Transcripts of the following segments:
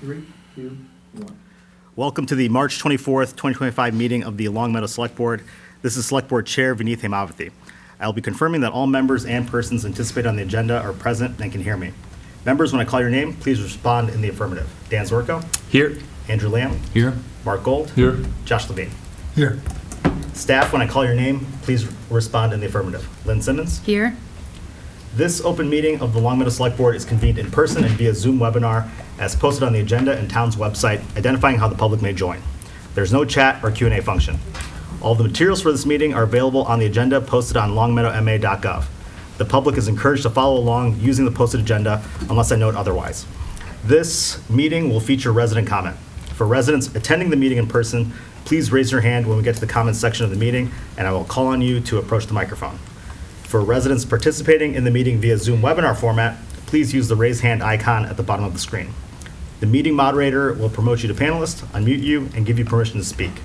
3, 2, 1. Welcome to the March 24th, 2025 meeting of the Long Meadow Select Board. This is Select Board Chair Vineet Hemavati. I will be confirming that all members and persons anticipated on the agenda are present and can hear me. Members, when I call your name, please respond in the affirmative. Dan Zorko. Here. Andrew Lamb. Here. Mark Gold. Here. Josh Levine. Here. Staff, when I call your name, please respond in the affirmative. Lynn Simmons. Here. This open meeting of the Long Meadow Select Board is convened in person and via Zoom webinar as posted on the agenda and town's website, identifying how the public may join. There's no chat or Q&A function. All the materials for this meeting are available on the agenda posted on longmeadowma.gov. The public is encouraged to follow along using the posted agenda unless I note otherwise. This meeting will feature resident comment. For residents attending the meeting in person, please raise your hand when we get to the comments section of the meeting, and I will call on you to approach the microphone. For residents participating in the meeting via Zoom webinar format, please use the raise hand icon at the bottom of the screen. The meeting moderator will promote you to panelist, unmute you, and give you permission to speak.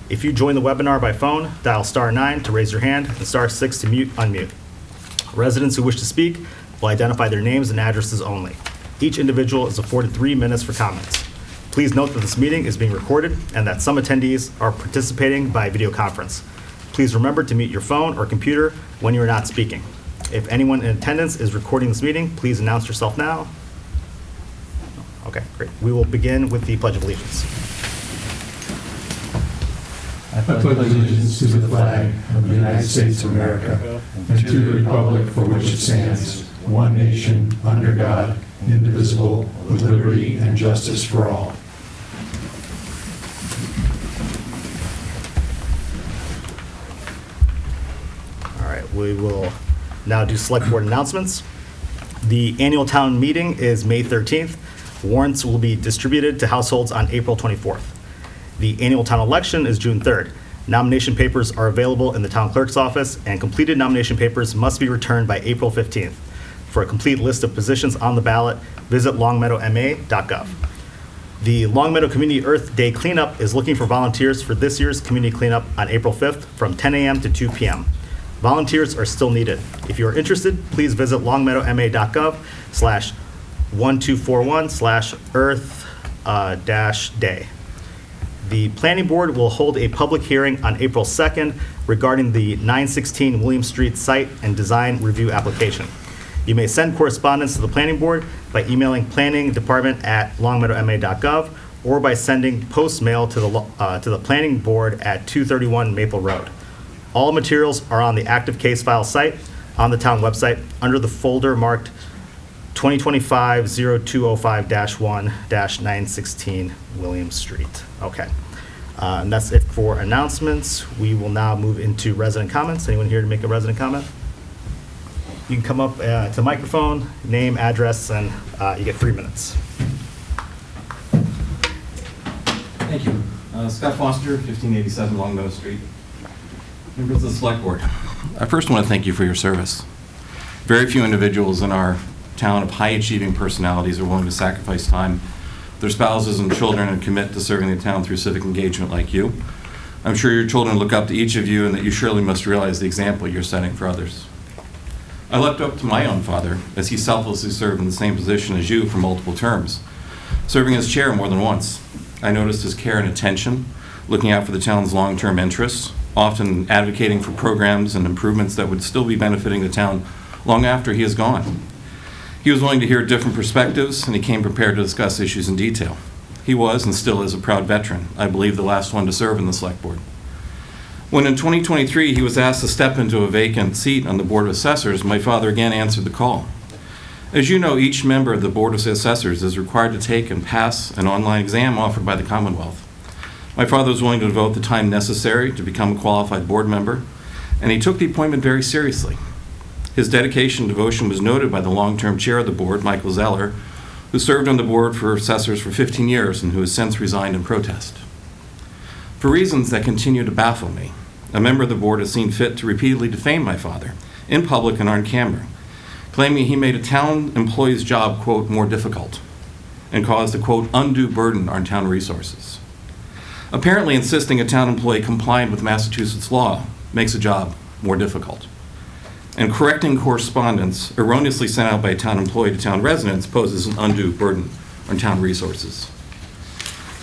If you join the webinar by phone, dial *9 to raise your hand and *6 to mute, unmute. Residents who wish to speak will identify their names and addresses only. Each individual is afforded 3 minutes for comments. Please note that this meeting is being recorded and that some attendees are participating by video conference. Please remember to mute your phone or computer when you are not speaking. If anyone in attendance is recording this meeting, please announce yourself now. Okay, great. We will begin with the Pledge of Allegiance. I pledge allegiance to the flag of the United States of America and to the republic for which it stands, one nation, under God, indivisible, with liberty and justice for all. All right, we will now do Select Board announcements. The annual town meeting is May 13th. Warrants will be distributed to households on April 24th. The annual town election is June 3rd. Nomination papers are available in the town clerk's office, and completed nomination papers must be returned by April 15th. For a complete list of positions on the ballot, visit longmeadowma.gov. The Long Meadow Community Earth Day Cleanup is looking for volunteers for this year's community cleanup on April 5th from 10 a.m. to 2 p.m. Volunteers are still needed. If you are interested, please visit longmeadowma.gov/1241/earth-day. The Planning Board will hold a public hearing on April 2nd regarding the 916 William Street site and design review application. You may send correspondence to the Planning Board by emailing planningdepartment@longmeadowma.gov or by sending post mail to the Planning Board at 231 Maple Road. All materials are on the active case file site on the town website under the folder marked 2025-0205-1-916 William Street. Okay. And that's it for announcements. We will now move into resident comments. Anyone here to make a resident comment? You can come up to the microphone, name, address, and you get 3 minutes. Thank you. Scott Foster, 1587 Long Meadow Street. Members of the Select Board, I first want to thank you for your service. Very few individuals in our town of high-achieving personalities are willing to sacrifice time, their spouses and children, and commit to serving the town through civic engagement like you. I'm sure your children look up to each of you and that you surely must realize the example you're setting for others. I looked up to my own father as he selflessly served in the same position as you for multiple terms, serving as chair more than once. I noticed his care and attention, looking out for the town's long-term interests, often advocating for programs and improvements that would still be benefiting the town long after he is gone. He was willing to hear different perspectives, and he came prepared to discuss issues in detail. He was, and still is, a proud veteran, I believe the last one to serve in the Select Board. When in 2023 he was asked to step into a vacant seat on the Board of Assessors, my father again answered the call. As you know, each member of the Board of Assessors is required to take and pass an online exam offered by the Commonwealth. My father was willing to devote the time necessary to become a qualified board member, and he took the appointment very seriously. His dedication and devotion was noted by the long-term chair of the board, Michael Zeller, who served on the Board for Assessors for 15 years and who has since resigned in protest. For reasons that continue to baffle me, a member of the board has seen fit to repeatedly defame my father in public and on camera, claiming he made a town employee's job, quote, more difficult and caused a, quote, undue burden on town resources. Apparently insisting a town employee complied with Massachusetts law makes a job more difficult. And correcting correspondence erroneously sent out by a town employee to town residents poses an undue burden on town resources.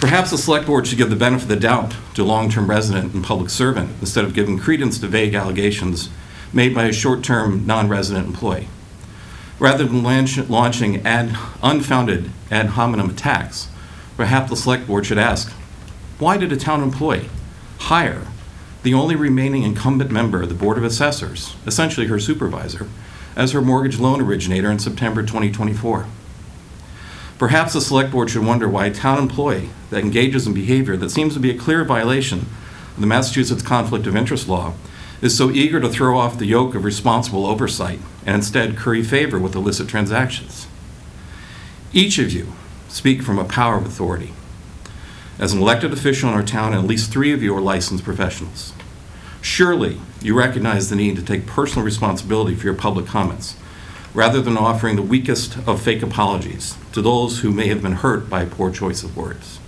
Perhaps the Select Board should give the benefit of the doubt to a long-term resident and public servant instead of giving credence to vague allegations made by a short-term non-resident employee. Rather than launching unfounded ad hominem attacks, perhaps the Select Board should ask, why did a town employee hire the only remaining incumbent member of the Board of Assessors, essentially her supervisor, as her mortgage loan originator in September 2024? Perhaps the Select Board should wonder why a town employee that engages in behavior that seems to be a clear violation of the Massachusetts Conflict of Interest Law is so eager to throw off the yoke of responsible oversight and instead curry favor with illicit transactions. Each of you speak from a power of authority. As an elected official in our town, at least 3 of you are licensed professionals. Surely you recognize the need to take personal responsibility for your public comments, rather than offering the weakest of fake apologies to those who may have been hurt by a poor choice of words.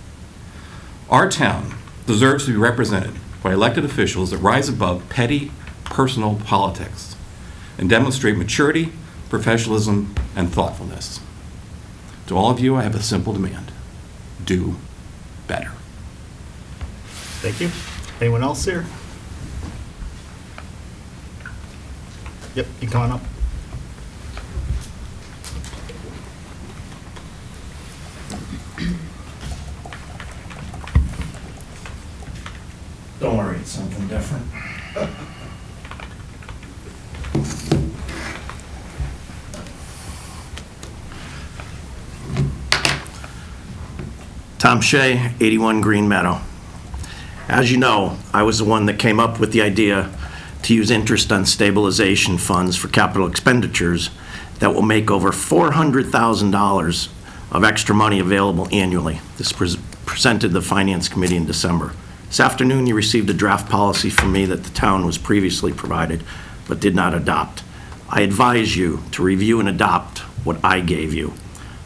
Our town deserves to be represented by elected officials that rise above petty personal politics and demonstrate maturity, professionalism, and thoughtfulness. To all of you, I have a simple demand. Do better. Thank you. Anyone else here? Yep, you come on up. Don't worry, it's something different. Tom Shea, 81 Green Meadow. As you know, I was the one that came up with the idea to use interest on stabilization funds for capital expenditures that will make over $400,000 of extra money available annually. This presented to the Finance Committee in December. This afternoon, you received a draft policy from me that the town was previously provided, but did not adopt. I advise you to review and adopt what I gave you.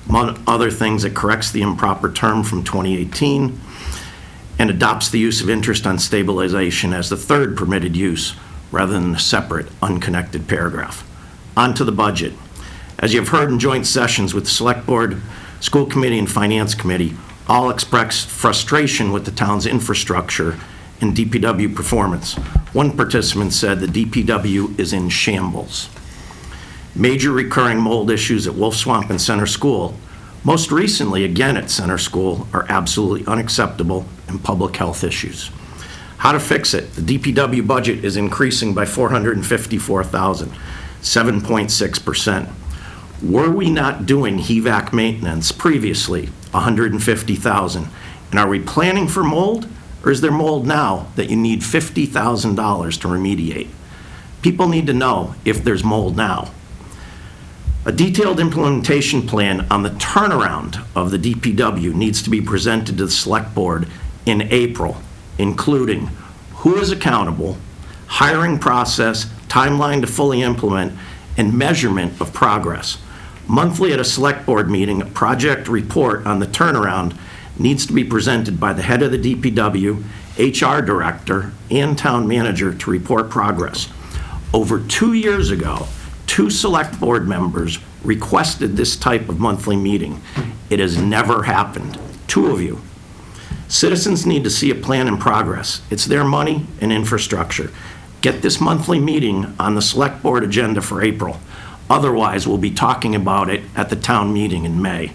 Among other things, it corrects the improper term from 2018 and adopts the use of interest on stabilization as the third permitted use, rather than a separate, unconnected paragraph. On to the budget. As you have heard in joint sessions with the Select Board, School Committee, and Finance Committee, all expressed frustration with the town's infrastructure and DPW performance. One participant said the DPW is in shambles. Major recurring mold issues at Wolf Swamp and Center School, most recently again at Center School, are absolutely unacceptable and public health issues. How to fix it? The DPW budget is increasing by $454,000, 7.6%. Were we not doing HVAC maintenance previously, $150,000? And are we planning for mold, or is there mold now that you need $50,000 to remediate? People need to know if there's mold now. A detailed implementation plan on the turnaround of the DPW needs to be presented to the Select Board in April, including who is accountable, hiring process, timeline to fully implement, and measurement of progress. Monthly at a Select Board meeting, a project report on the turnaround needs to be presented by the head of the DPW, HR director, and town manager to report progress. Over 2 years ago, 2 Select Board members requested this type of monthly meeting. It has never happened. 2 of you. Citizens need to see a plan in progress. It's their money and infrastructure. Get this monthly meeting on the Select Board agenda for April. Otherwise, we'll be talking about it at the town meeting in May.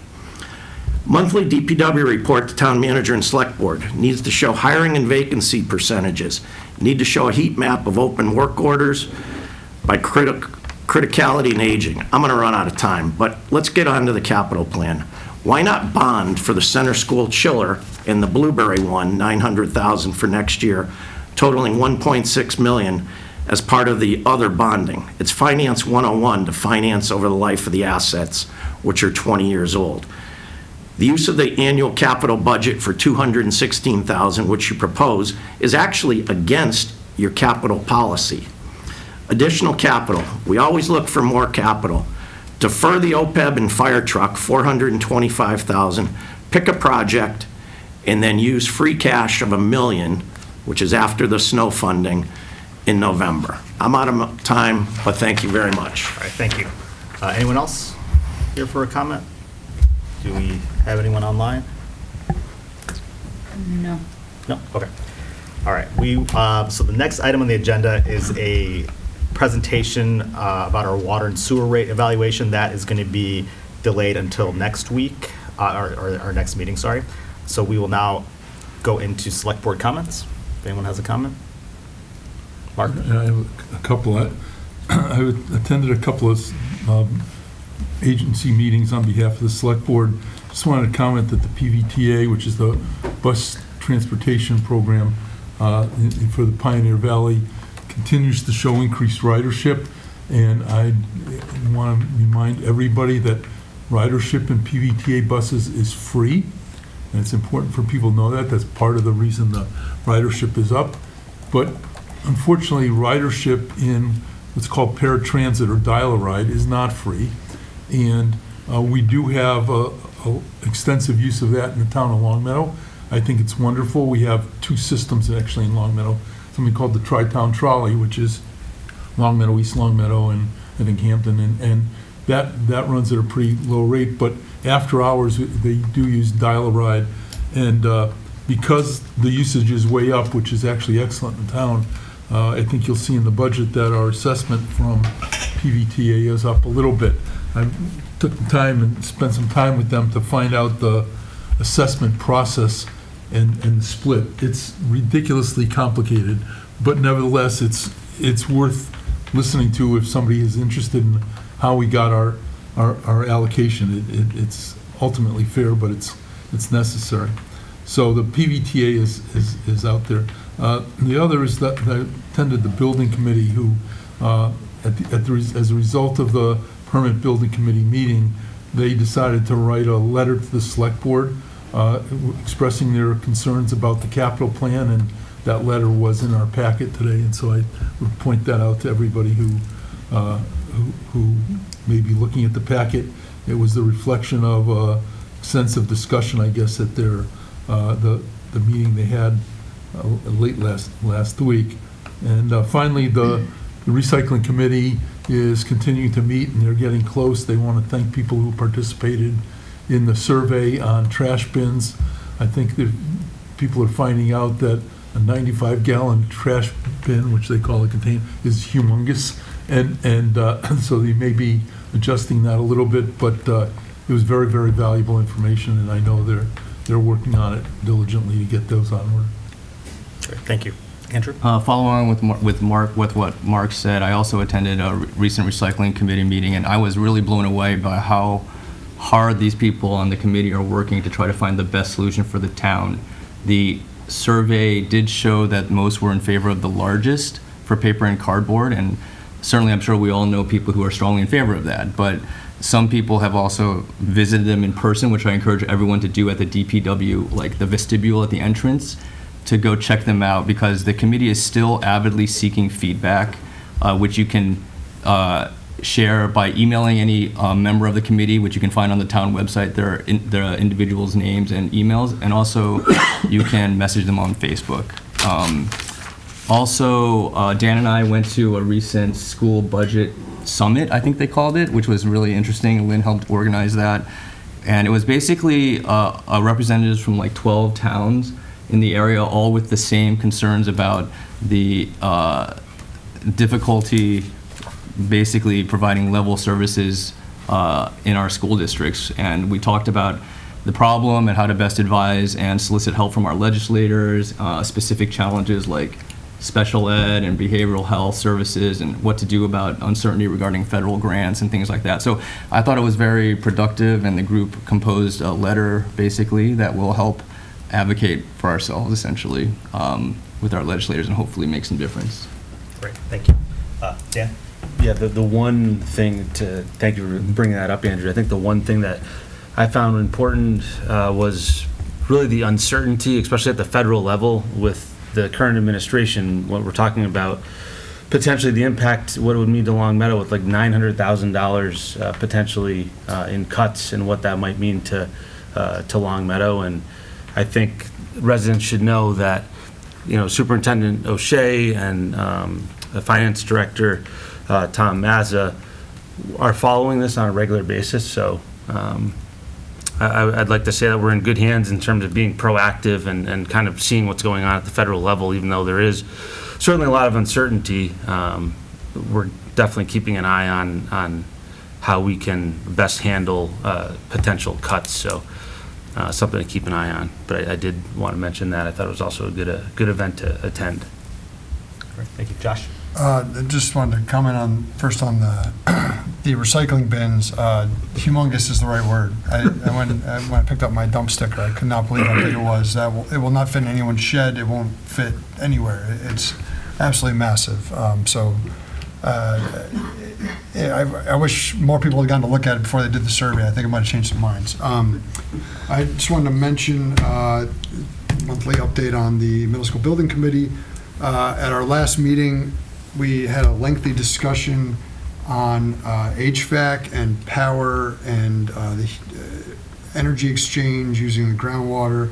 Monthly DPW report to town manager and Select Board needs to show hiring and vacancy percentages. Need to show a heat map of open work orders by criticality and aging. I'm going to run out of time, but let's get on to the capital plan. Why not bond for the Center School chiller and the Blueberry one, $900,000 for next year, totaling $1.6 million as part of the other bonding? It's Finance 101 to finance over the life of the assets, which are 20 years old. The use of the annual capital budget for $216,000, which you propose, is actually against your capital policy. Additional capital. We always look for more capital. Defer the OPEB and fire truck, $425,000. Pick a project, and then use free cash of $1 million, which is after the snow funding, in November. I'm out of time, but thank you very much. All right, thank you. Anyone else here for a comment? Do we have anyone online? No. No? Okay. All right. So the next item on the agenda is a presentation about our water and sewer rate evaluation. That is going to be delayed until next week, or our next meeting, sorry. So we will now go into select board comments. If anyone has a comment? Mark? And I have a couple. I attended a couple of agency meetings on behalf of the select board. Just wanted to comment that the PVTA, which is the bus transportation program for the Pioneer Valley, continues to show increased ridership. And I want to remind everybody that ridership in PVTA buses is free. And it's important for people to know that. That's part of the reason the ridership is up. But unfortunately, ridership in what's called paratransit or dial-a-ride is not free. And we do have extensive use of that in the town of Longmeadow. I think it's wonderful. We have two systems actually in Longmeadow, something called the Tri-Town Trolley, which is Longmeadow, East Longmeadow, and I think Hampton, and that runs at a pretty low rate, but after hours, they do use dial-a-ride, and because the usage is way up, which is actually excellent in town, I think you'll see in the budget that our assessment from PVTA is up a little bit. I took the time and spent some time with them to find out the assessment process and the split. It's ridiculously complicated, but nevertheless, it's worth listening to if somebody is interested in how we got our allocation. It's ultimately fair, but it's necessary. So the PVTA is out there. The other is that I attended the building committee, who as a result of the permanent building committee meeting, they decided to write a letter to the select board expressing their concerns about the capital plan, and that letter was in our packet today, and so I would point that out to everybody who may be looking at the packet. It was the reflection of a sense of discussion, I guess, at their the meeting they had late last week. And finally, the recycling committee is continuing to meet, and they're getting close. They want to thank people who participated in the survey on trash bins. I think that people are finding out that a 95-gallon trash bin, which they call a container, is humongous, and so they may be adjusting that a little bit, but it was very, very valuable information, and I know they're working on it diligently to get those on order. Great. Thank you. Andrew? Following on with what Mark said, I also attended a recent recycling committee meeting, and I was really blown away by how hard these people on the committee are working to try to find the best solution for the town. The survey did show that most were in favor of the largest for paper and cardboard, and certainly I'm sure we all know people who are strongly in favor of that, but some people have also visited them in person, which I encourage everyone to do at the DPW, like the vestibule at the entrance, to go check them out, because the committee is still avidly seeking feedback, which you can share by emailing any member of the committee, which you can find on the town website. There are individuals' names and emails, and also you can message them on Facebook. Also, Dan and I went to a recent school budget summit, I think they called it, which was really interesting. Lynn helped organize that. And it was basically representatives from like 12 towns in the area, all with the same concerns about the difficulty basically providing level services in our school districts. And we talked about the problem and how to best advise and solicit help from our legislators, specific challenges like special ed and behavioral health services, and what to do about uncertainty regarding federal grants and things like that. So I thought it was very productive, and the group composed a letter basically that will help advocate for ourselves essentially with our legislators and hopefully make some difference. Great, thank you. Dan? Yeah, the one thing thank you for bringing that up, Andrew. I think the one thing that I found important was really the uncertainty, especially at the federal level with the current administration, what we're talking about, potentially the impact, what it would mean to Longmeadow with like $900,000 potentially in cuts, and what that might mean to Longmeadow. And I think residents should know that, you know, Superintendent O'Shea and the Finance Director, Tom Mazza, are following this on a regular basis. So I'd like to say that we're in good hands in terms of being proactive and kind of seeing what's going on at the federal level, even though there is certainly a lot of uncertainty. We're definitely keeping an eye on how we can best handle potential cuts, so something to keep an eye on. But I did want to mention that. I thought it was also a good event to attend. Great. Thank you. Josh? I just wanted to comment on the recycling bins. Humongous is the right word. When I picked up my dump sticker, I could not believe how big it was. It will not fit in anyone's shed. It won't fit anywhere. It's absolutely massive. I wish more people had gotten to look at it before they did the survey. I think it might have changed some minds. I just wanted to mention monthly update on the middle school building committee. At our last meeting, we had a lengthy discussion on HVAC and power and the energy exchange using the groundwater.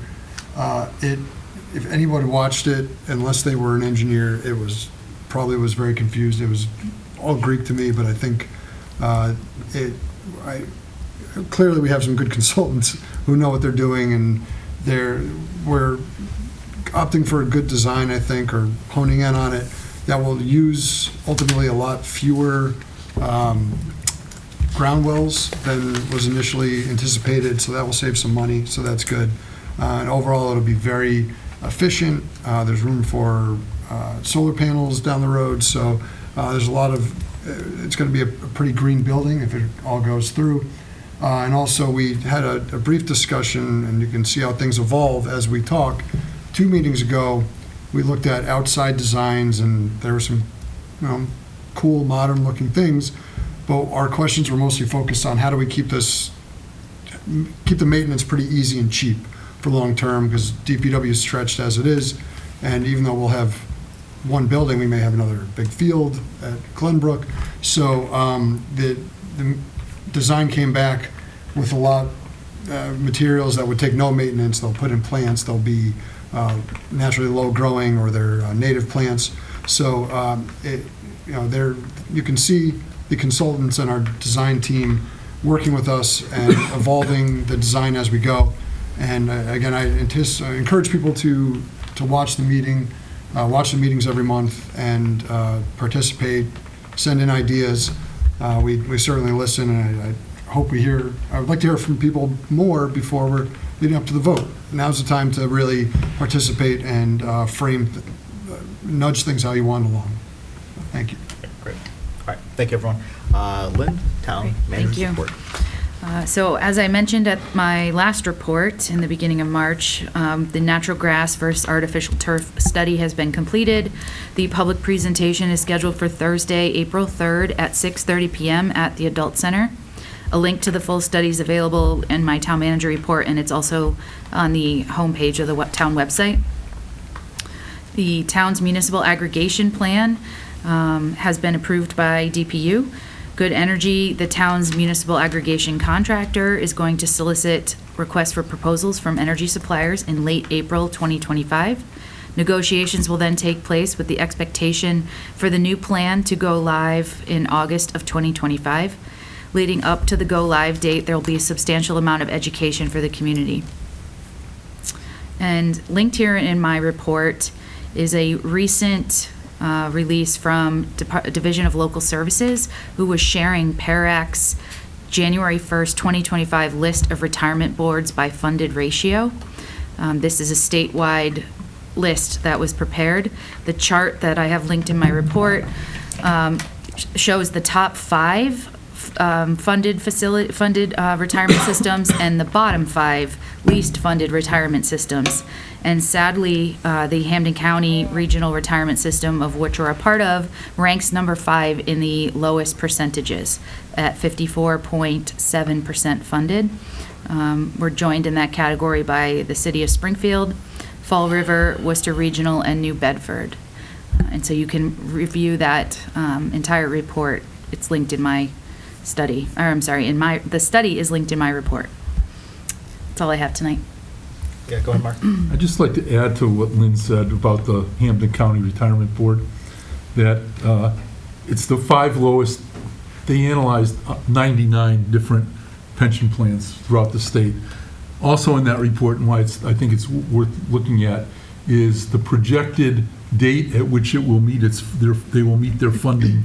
If anybody watched it, unless they were an engineer, it was very confused. It was all Greek to me, but I think clearly we have some good consultants who know what they're doing, and we're opting for a good design, I think, or honing in on it, that will use ultimately a lot fewer ground wells than was initially anticipated, so that will save some money, so that's good. And overall, it'll be very efficient. There's room for solar panels down the road, so there's a lot of, it's going to be a pretty green building if it all goes through. And also, we had a brief discussion, and you can see how things evolve as we talk. 2 meetings ago, we looked at outside designs, and there were some cool, modern-looking things, but our questions were mostly focused on how do we keep the maintenance pretty easy and cheap for long-term, because DPW is stretched as it is, and even though we'll have one building, we may have another big field at Glenbrook. So the design came back with a lot of materials that would take no maintenance. They'll put in plants. They'll be naturally low-growing, or they're native plants. So you can see the consultants and our design team working with us and evolving the design as we go. And again, I encourage people to watch the meeting. Watch the meetings every month and participate, send in ideas. We certainly listen, and I hope I would like to hear from people more before we're leading up to the vote. Now's the time to really participate and nudge things how you want along. Thank you. Great. All right. Thank you, everyone. Lynn, Town Great. Manager's Thank you. report. So as I mentioned at my last report in the beginning of March, the natural grass versus artificial turf study has been completed. The public presentation is scheduled for Thursday, April 3rd at 6:30 p.m. at the Adult Center. A link to the full study is available in my town manager report, and it's also on the homepage of the town website. The town's municipal aggregation plan has been approved by DPU. Good Energy, the town's municipal aggregation contractor, is going to solicit requests for proposals from energy suppliers in late April 2025. Negotiations will then take place with the expectation for the new plan to go live in August of 2025. Leading up to the go-live date, there will be a substantial amount of education for the community. And linked here in my report is a recent release from Division of Local Services, who was sharing PARAC's January 1st, 2025 list of retirement boards by funded ratio. This is a statewide list that was prepared. The chart that I have linked in my report shows the top 5 funded retirement systems and the bottom 5 least funded retirement systems. And sadly, the Hampden County Regional Retirement System, of which we're a part of, ranks number 5 in the lowest percentages at 54.7% funded. We're joined in that category by the City of Springfield, Fall River, Worcester Regional, and New Bedford. And so you can review that entire report. It's linked in my study, or I'm sorry, the study is linked in my report. That's all I have tonight. Yeah, go ahead, Mark. I'd just like to add to what Lynn said about the Hampden County Retirement Board, that it's the 5 lowest. They analyzed 99 different pension plans throughout the state, Also in that report, and why I think it's worth looking at, is the projected date at which it will meet they will meet their funding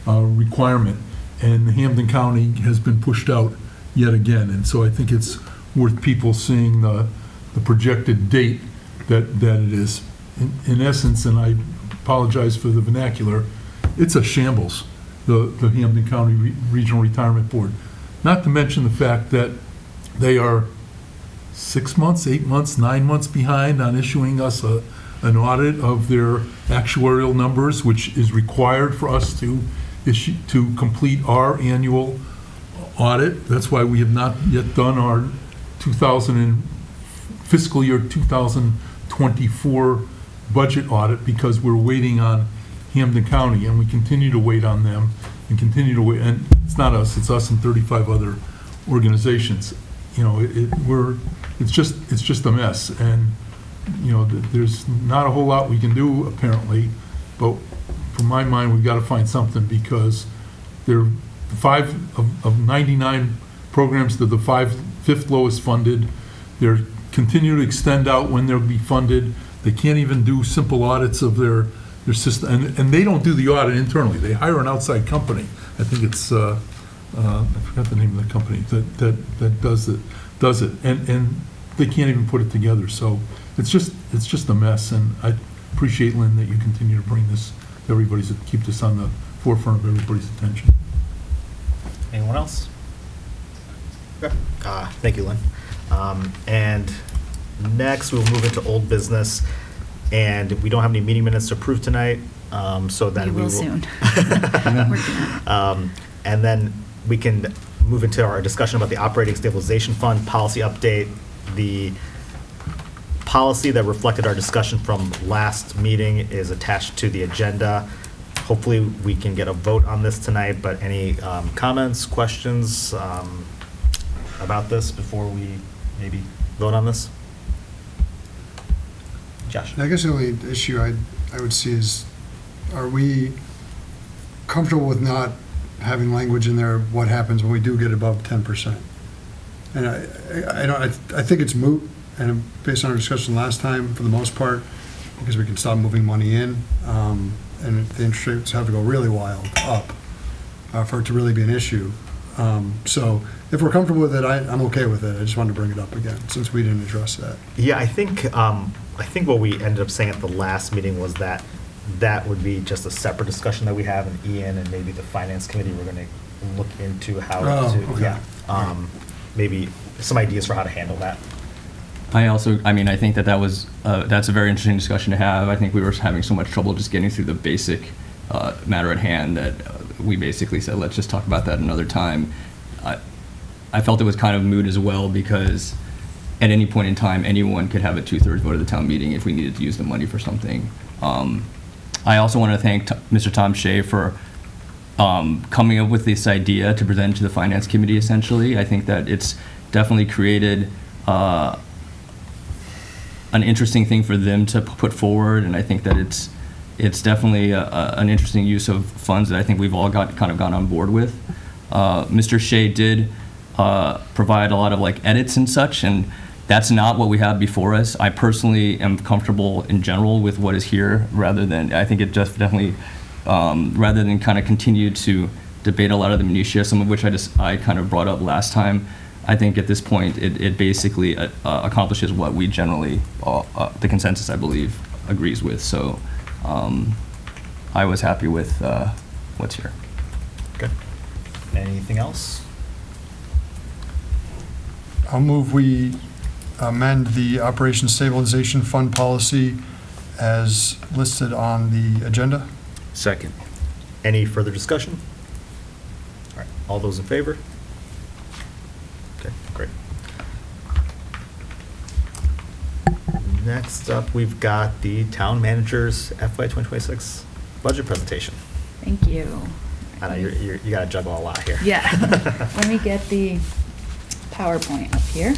requirement. And Hampden County has been pushed out yet again. And so I think it's worth people seeing the projected date that it is. In essence, and I apologize for the vernacular, it's a shambles, the Hampden County Regional Retirement Board. Not to mention the fact that they are 6 months, 8 months, 9 months behind on issuing us an audit of their actuarial numbers, which is required for us to complete our annual audit. That's why we have not yet done our fiscal year 2024 budget audit, because we're waiting on Hampden County, and we continue to wait on them and continue to wait. And it's not us, it's us and 35 other organizations. You know, it's just a mess. And, you know, there's not a whole lot we can do apparently, but from my mind, we've got to find something, because they're 5 of 99 programs, they're the fifth lowest funded. They're continue to extend out when they'll be funded. They can't even do simple audits of their system, and they don't do the audit internally. They hire an outside company. I think it's I forgot the name of the company that does it, and they can't even put it together. So it's just a mess. And I appreciate, Lynn, that you continue to bring this to keep this on the forefront of everybody's attention. Anyone else? Okay. Thank you, Lynn. And next, we'll move into old business, and we don't have any meeting minutes to approve tonight, so then we will soon. Working on it. And then we can move into our discussion about the operating stabilization fund policy update. The policy that reflected our discussion from last meeting is attached to the agenda. Hopefully, we can get a vote on this tonight, but any comments, questions about this before we maybe vote on this? Josh? I guess the only issue I would see is, are we comfortable with not having language in there, what happens when we do get above 10%? And I think it's moot, and based on our discussion last time, for the most part, because we can stop moving money in, and the interest rates have to go really wild up for it to really be an issue. So if we're comfortable with it, I'm okay with it. I just wanted to bring it up again, since we didn't address that. Yeah, I think what we ended up saying at the last meeting was that would be just a separate discussion that we have, and Ian and maybe the finance committee, we're going to look into how okay. Maybe some ideas for how to handle that. I think that's a very interesting discussion to have. I think we were having so much trouble just getting through the basic matter at hand that we basically said, let's just talk about that another time. I felt it was kind of moot as well, because at any point in time, anyone could have a 2/3 vote at the town meeting if we needed to use the money for something. I also want to thank Mr. Tom Shea for coming up with this idea to present to the finance committee, essentially. I think that it's definitely created an interesting thing for them to put forward, and I think that it's definitely an interesting use of funds that I think we've all gone on board with. Mr. Shea did provide a lot of edits and such, and that's not what we have before us. I personally am comfortable in general with what is here, I think it just definitely, rather than kind of continue to debate a lot of the minutiae, some of which I kind of brought up last time. I think at this point, it basically accomplishes what we generally, the consensus, I believe, agrees with. So I was happy with what's here. Okay. Anything else? I'll move we amend the Operation Stabilization Fund policy as listed on the agenda. Second. Any further discussion? All right, all those in favor? Okay, great. Next up, we've got the town manager's FY 2026 budget presentation. Thank you. I know you got to juggle a lot here. Yeah. Let me get the PowerPoint up here.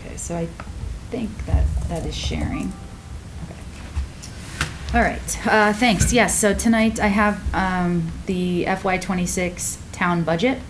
Okay, so I think that is sharing. Okay. All right, thanks. Yes, so tonight I have the FY26 town budget.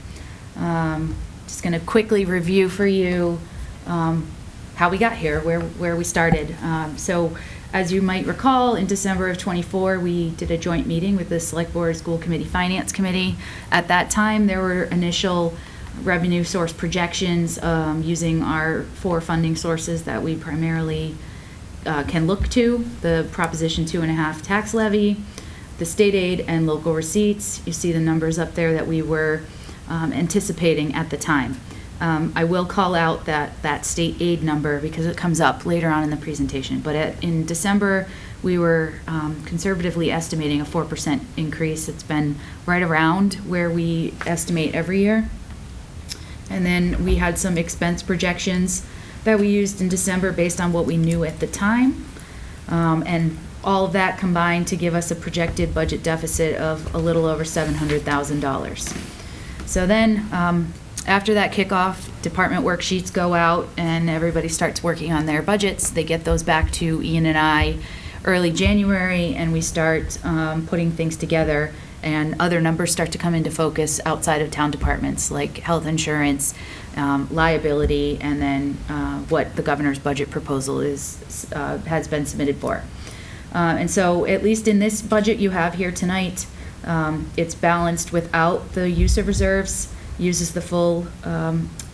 Just going to quickly review for you how we got here, where we started. So as you might recall, in December of '24, we did a joint meeting with the Select Board School Committee Finance Committee. At that time, there were initial revenue source projections using our 4 funding sources that we primarily can look to: the Proposition 2.5 tax levy, the state aid, and local receipts. You see the numbers up there that we were anticipating at the time. I will call out that state aid number because it comes up later on in the presentation. But in December, we were conservatively estimating a 4% increase. It's been right around where we estimate every year. And then we had some expense projections that we used in December based on what we knew at the time. And all of that combined to give us a projected budget deficit of a little over $700,000. So then, after that kickoff, department worksheets go out and everybody starts working on their budgets. They get those back to Ian and I early January, and we start putting things together, and other numbers start to come into focus outside of town departments, like health insurance, liability, and then what the governor's budget proposal has been submitted for. And so at least in this budget you have here tonight, it's balanced without the use of reserves, uses the full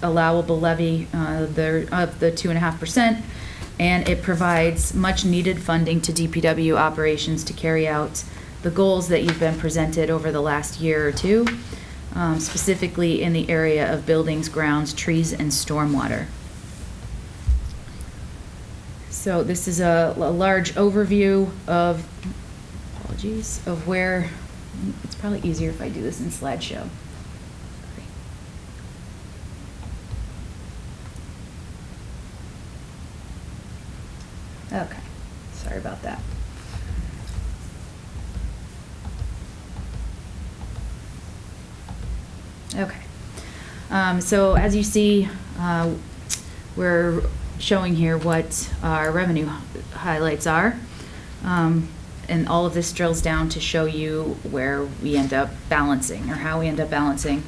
allowable levy of the 2.5%, and it provides much needed funding to DPW operations to carry out the goals that you've been presented over the last year or two, specifically in the area of buildings, grounds, trees, and stormwater. So this is a large overview of, apologies, of where, it's probably easier if I do this in slideshow. Okay, sorry about that. Okay, so as you see, we're showing here what our revenue highlights are. And all of this drills down to show you where we end up balancing, or how we end up balancing.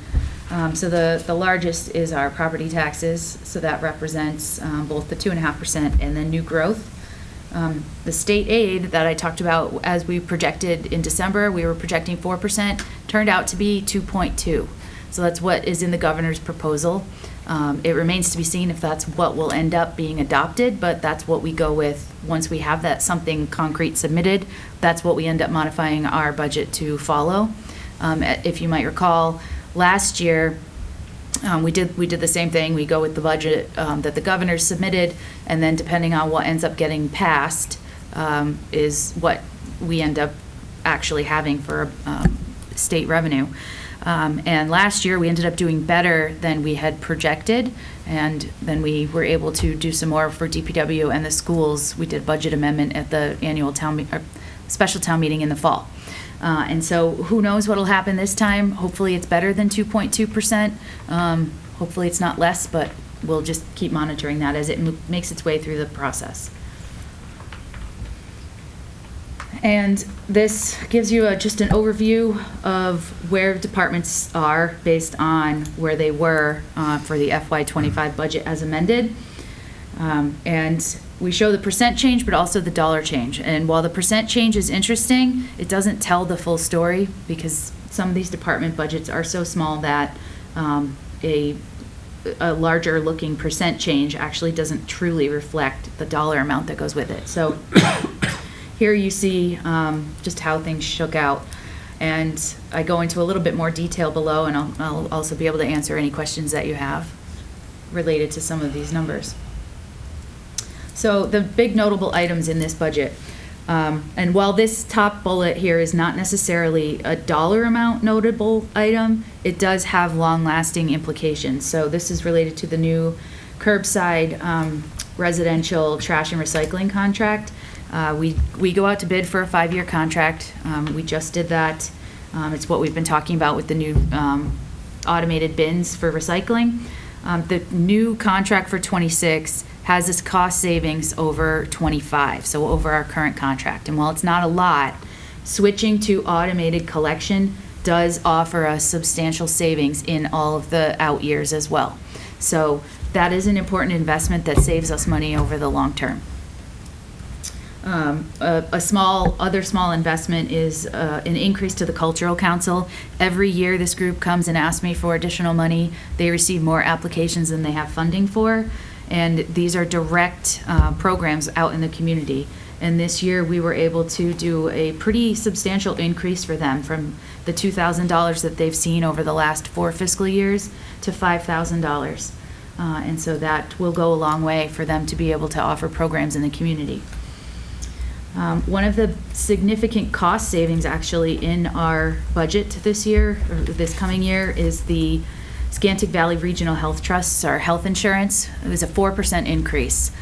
So the largest is our property taxes, so that represents both the 2.5% and then new growth. The state aid that I talked about, as we projected in December, we were projecting 4%, turned out to be 2.2. So that's what is in the governor's proposal. It remains to be seen if that's what will end up being adopted, but that's what we go with. Once we have that something concrete submitted, that's what we end up modifying our budget to follow. If you might recall, last year, we did the same thing. We go with the budget that the governor submitted, and then depending on what ends up getting passed is what we end up actually having for state revenue. And last year we ended up doing better than we had projected, and then we were able to do some more for DPW and the schools. We did a budget amendment at the annual special town meeting in the fall. And so who knows what will happen this time. Hopefully it's better than 2.2%. Hopefully it's not less, but we'll just keep monitoring that as it makes its way through the process. And this gives you just an overview of where departments are based on where they were for the FY25 budget as amended. And we show the percent change, but also the dollar change. And while the percent change is interesting, it doesn't tell the full story, because some of these department budgets are so small that a larger looking percent change actually doesn't truly reflect the dollar amount that goes with it. So here you see just how things shook out. And I go into a little bit more detail below, and I'll also be able to answer any questions that you have related to some of these numbers. So the big notable items in this budget, and while this top bullet here is not necessarily a dollar amount notable item, it does have long-lasting implications. So this is related to the new curbside residential trash and recycling contract. We go out to bid for a 5-year contract. We just did that. It's what we've been talking about with the new automated bins for recycling. The new contract for '26 has this cost savings over 25, so over our current contract. And while it's not a lot, switching to automated collection does offer us substantial savings in all of the out years as well. So that is an important investment that saves us money over the long term. Other small investment is an increase to the Cultural Council. Every year, this group comes and asks me for additional money. They receive more applications than they have funding for, and these are direct programs out in the community. And this year, we were able to do a pretty substantial increase for them from the $2,000 that they've seen over the last 4 fiscal years to $5,000. And so that will go a long way for them to be able to offer programs in the community. One of the significant cost savings actually in our budget this year, or this coming year, is the Scantic Valley Regional Health Trusts, our health insurance. It was a 4% increase.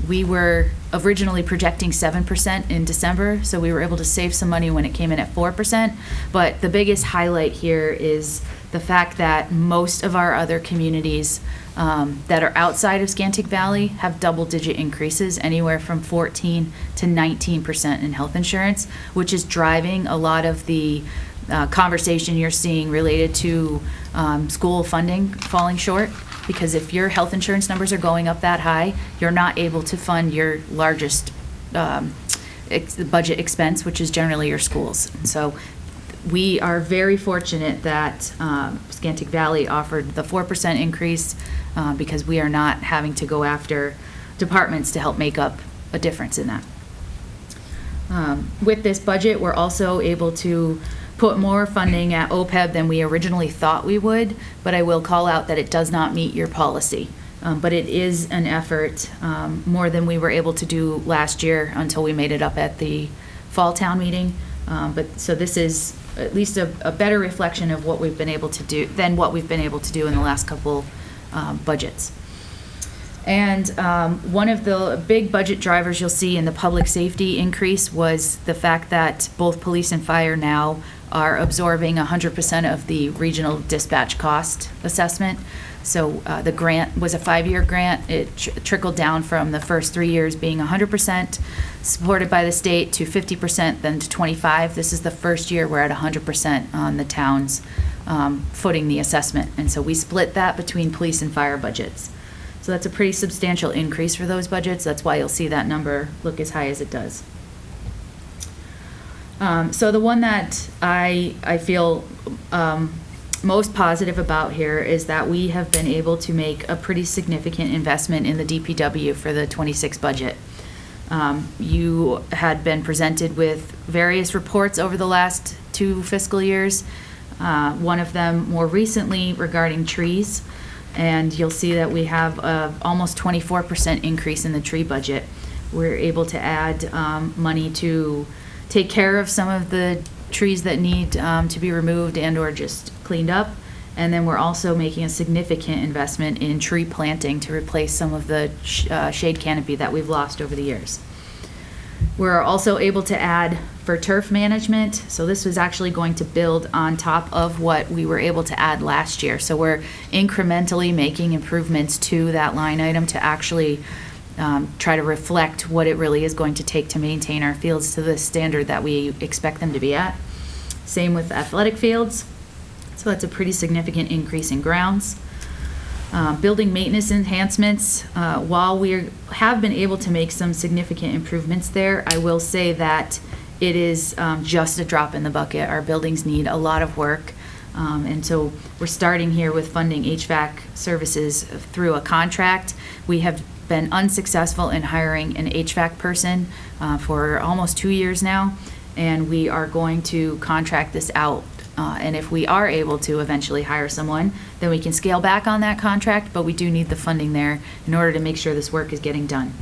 We were originally projecting 7% in December, so we were able to save some money when it came in at 4%. But the biggest highlight here is the fact that most of our other communities that are outside of Scantic Valley have double-digit increases, anywhere from 14 to 19% in health insurance, which is driving a lot of the conversation you're seeing related to school funding falling short. Because if your health insurance numbers are going up that high, you're not able to fund your largest budget expense, which is generally your schools. So we are very fortunate that Scantic Valley offered the 4% increase because we are not having to go after departments to help make up a difference in that. With this budget, we're also able to put more funding at OPEB than we originally thought we would, but I will call out that it does not meet your policy. But it is an effort, more than we were able to do last year until we made it up at the fall town meeting. So this is at least a better reflection of what we've been able to do than what we've been able to do in the last couple budgets. And one of the big budget drivers you'll see in the public safety increase was the fact that both police and fire now are absorbing 100% of the regional dispatch cost assessment. So the grant was a 5-year grant. It trickled down from the first 3 years being 100% supported by the state to 50%, then to 25%. This is the first year we're at 100% on the town's footing the assessment. And so we split that between police and fire budgets. So that's a pretty substantial increase for those budgets. That's why you'll see that number look as high as it does. So the one that I feel most positive about here is that we have been able to make a pretty significant investment in the DPW for the 26 budget. You had been presented with various reports over the last 2 fiscal years, one of them more recently regarding trees. And you'll see that we have almost 24% increase in the tree budget. We're able to add money to take care of some of the trees that need to be removed and or just cleaned up. And then we're also making a significant investment in tree planting to replace some of the shade canopy that we've lost over the years. We're also able to add for turf management. So this was actually going to build on top of what we were able to add last year. So we're incrementally making improvements to that line item to actually try to reflect what it really is going to take to maintain our fields to the standard that we expect them to be at. Same with athletic fields. So that's a pretty significant increase in grounds. Building maintenance enhancements, while we have been able to make some significant improvements there, I will say that it is just a drop in the bucket. Our buildings need a lot of work. And so we're starting here with funding HVAC services through a contract. We have been unsuccessful in hiring an HVAC person for almost 2 years now, and we are going to contract this out. And if we are able to eventually hire someone, then we can scale back on that contract, but we do need the funding there in order to make sure this work is getting done.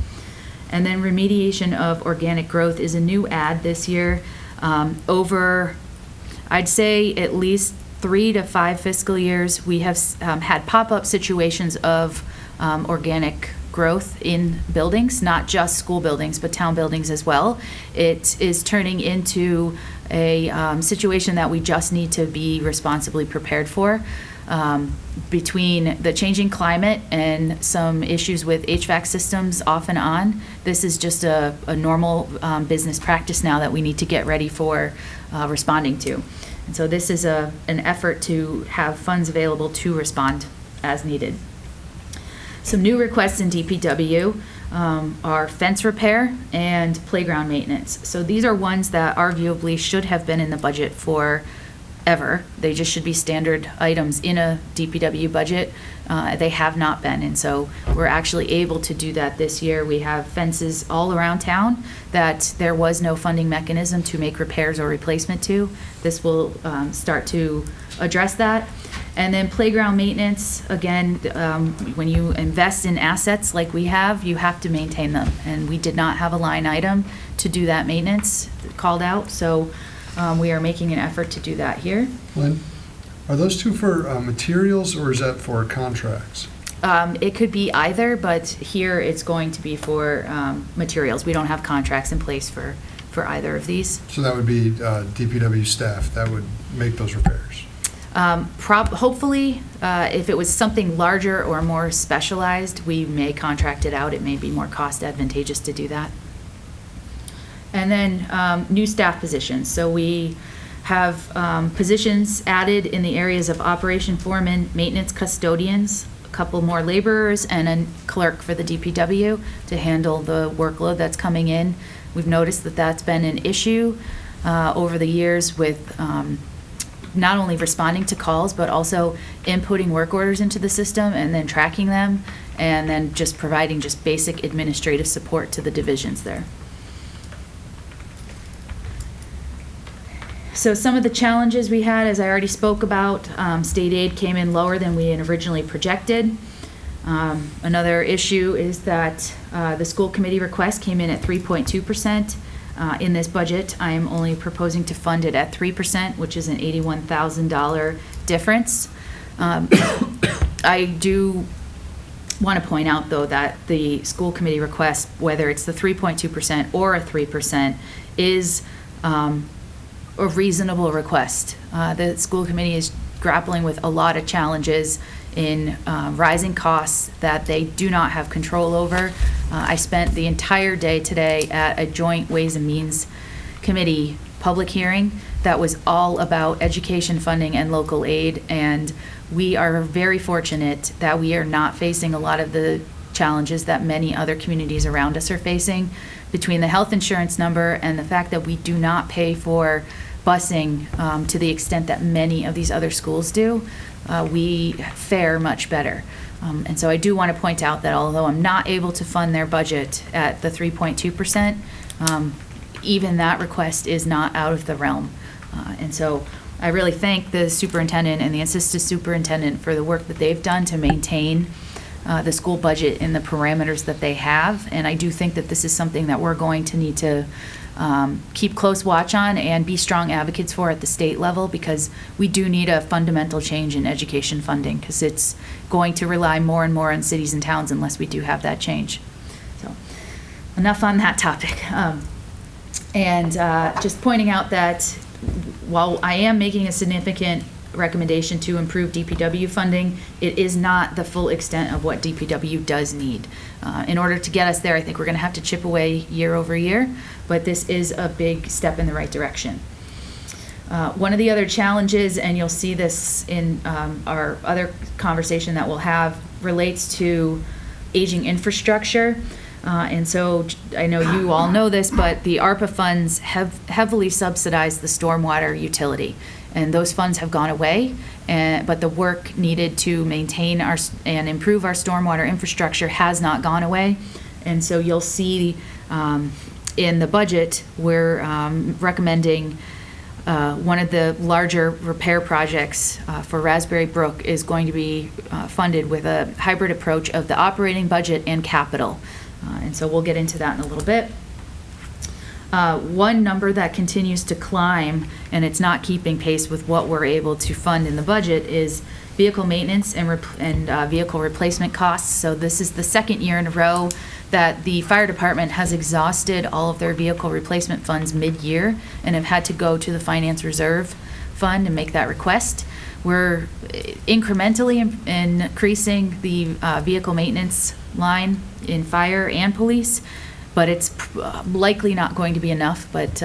And then remediation of organic growth is a new add this year. Over, I'd say, at least 3 to 5 fiscal years, we have had pop-up situations of organic growth in buildings, not just school buildings, but town buildings as well. It is turning into a situation that we just need to be responsibly prepared for. Between the changing climate and some issues with HVAC systems off and on, this is just a normal business practice now that we need to get ready for responding to. And so this is an effort to have funds available to respond as needed. Some new requests in DPW are fence repair and playground maintenance. So these are ones that arguably should have been in the budget for ever. They just should be standard items in a DPW budget. They have not been, and so we're actually able to do that this year. We have fences all around town that there was no funding mechanism to make repairs or replacement to. This will start to address that. And then playground maintenance, again, when you invest in assets like we have, you have to maintain them. And we did not have a line item to do that maintenance called out, so we are making an effort to do that here. Lynn, are those two for materials, or is that for contracts? It could be either, but here it's going to be for materials. We don't have contracts in place for either of these. So that would be DPW staff that would make those repairs? Hopefully, if it was something larger or more specialized, we may contract it out. It may be more cost advantageous to do that. And then new staff positions. So we have positions added in the areas of operation foreman, maintenance custodians, a couple more laborers, and a clerk for the DPW to handle the workload that's coming in. We've noticed that that's been an issue over the years with not only responding to calls, but also inputting work orders into the system and then tracking them, and then just providing just basic administrative support to the divisions there. So some of the challenges we had, as I already spoke about, state aid came in lower than we had originally projected. Another issue is that the school committee request came in at 3.2%. In this budget, I am only proposing to fund it at 3%, which is an $81,000 difference. I do want to point out, though, that the school committee request, whether it's the 3.2% or a 3%, is a reasonable request. The school committee is grappling with a lot of challenges in rising costs that they do not have control over. I spent the entire day today at a joint Ways and Means Committee public hearing that was all about education funding and local aid, and we are very fortunate that we are not facing a lot of the challenges that many other communities around us are facing, between the health insurance number and the fact that we do not pay for busing to the extent that many of these other schools do. We fare much better. And so I do want to point out that although I'm not able to fund their budget at the 3.2%, even that request is not out of the realm. And so I really thank the superintendent and the assistant superintendent for the work that they've done to maintain the school budget in the parameters that they have. And I do think that this is something that we're going to need to keep close watch on and be strong advocates for at the state level, because we do need a fundamental change in education funding, because it's going to rely more and more on cities and towns unless we do have that change. So enough on that topic. Just pointing out that while I am making a significant recommendation to improve DPW funding, it is not the full extent of what DPW does need. In order to get us there, I think we're going to have to chip away year over year, but this is a big step in the right direction. One of the other challenges, and you'll see this in our other conversation that we'll have, relates to aging infrastructure. And so I know you all know this, but the ARPA funds have heavily subsidized the stormwater utility. And those funds have gone away, but the work needed to maintain and improve our stormwater infrastructure has not gone away. And so you'll see in the budget, we're recommending one of the larger repair projects for Raspberry Brook is going to be funded with a hybrid approach of the operating budget and capital. And so we'll get into that in a little bit. One number that continues to climb, and it's not keeping pace with what we're able to fund in the budget, is vehicle maintenance and vehicle replacement costs. So this is the second year in a row that the fire department has exhausted all of their vehicle replacement funds mid-year and have had to go to the finance reserve fund and make that request. We're incrementally increasing the vehicle maintenance line in fire and police, but it's likely not going to be enough, but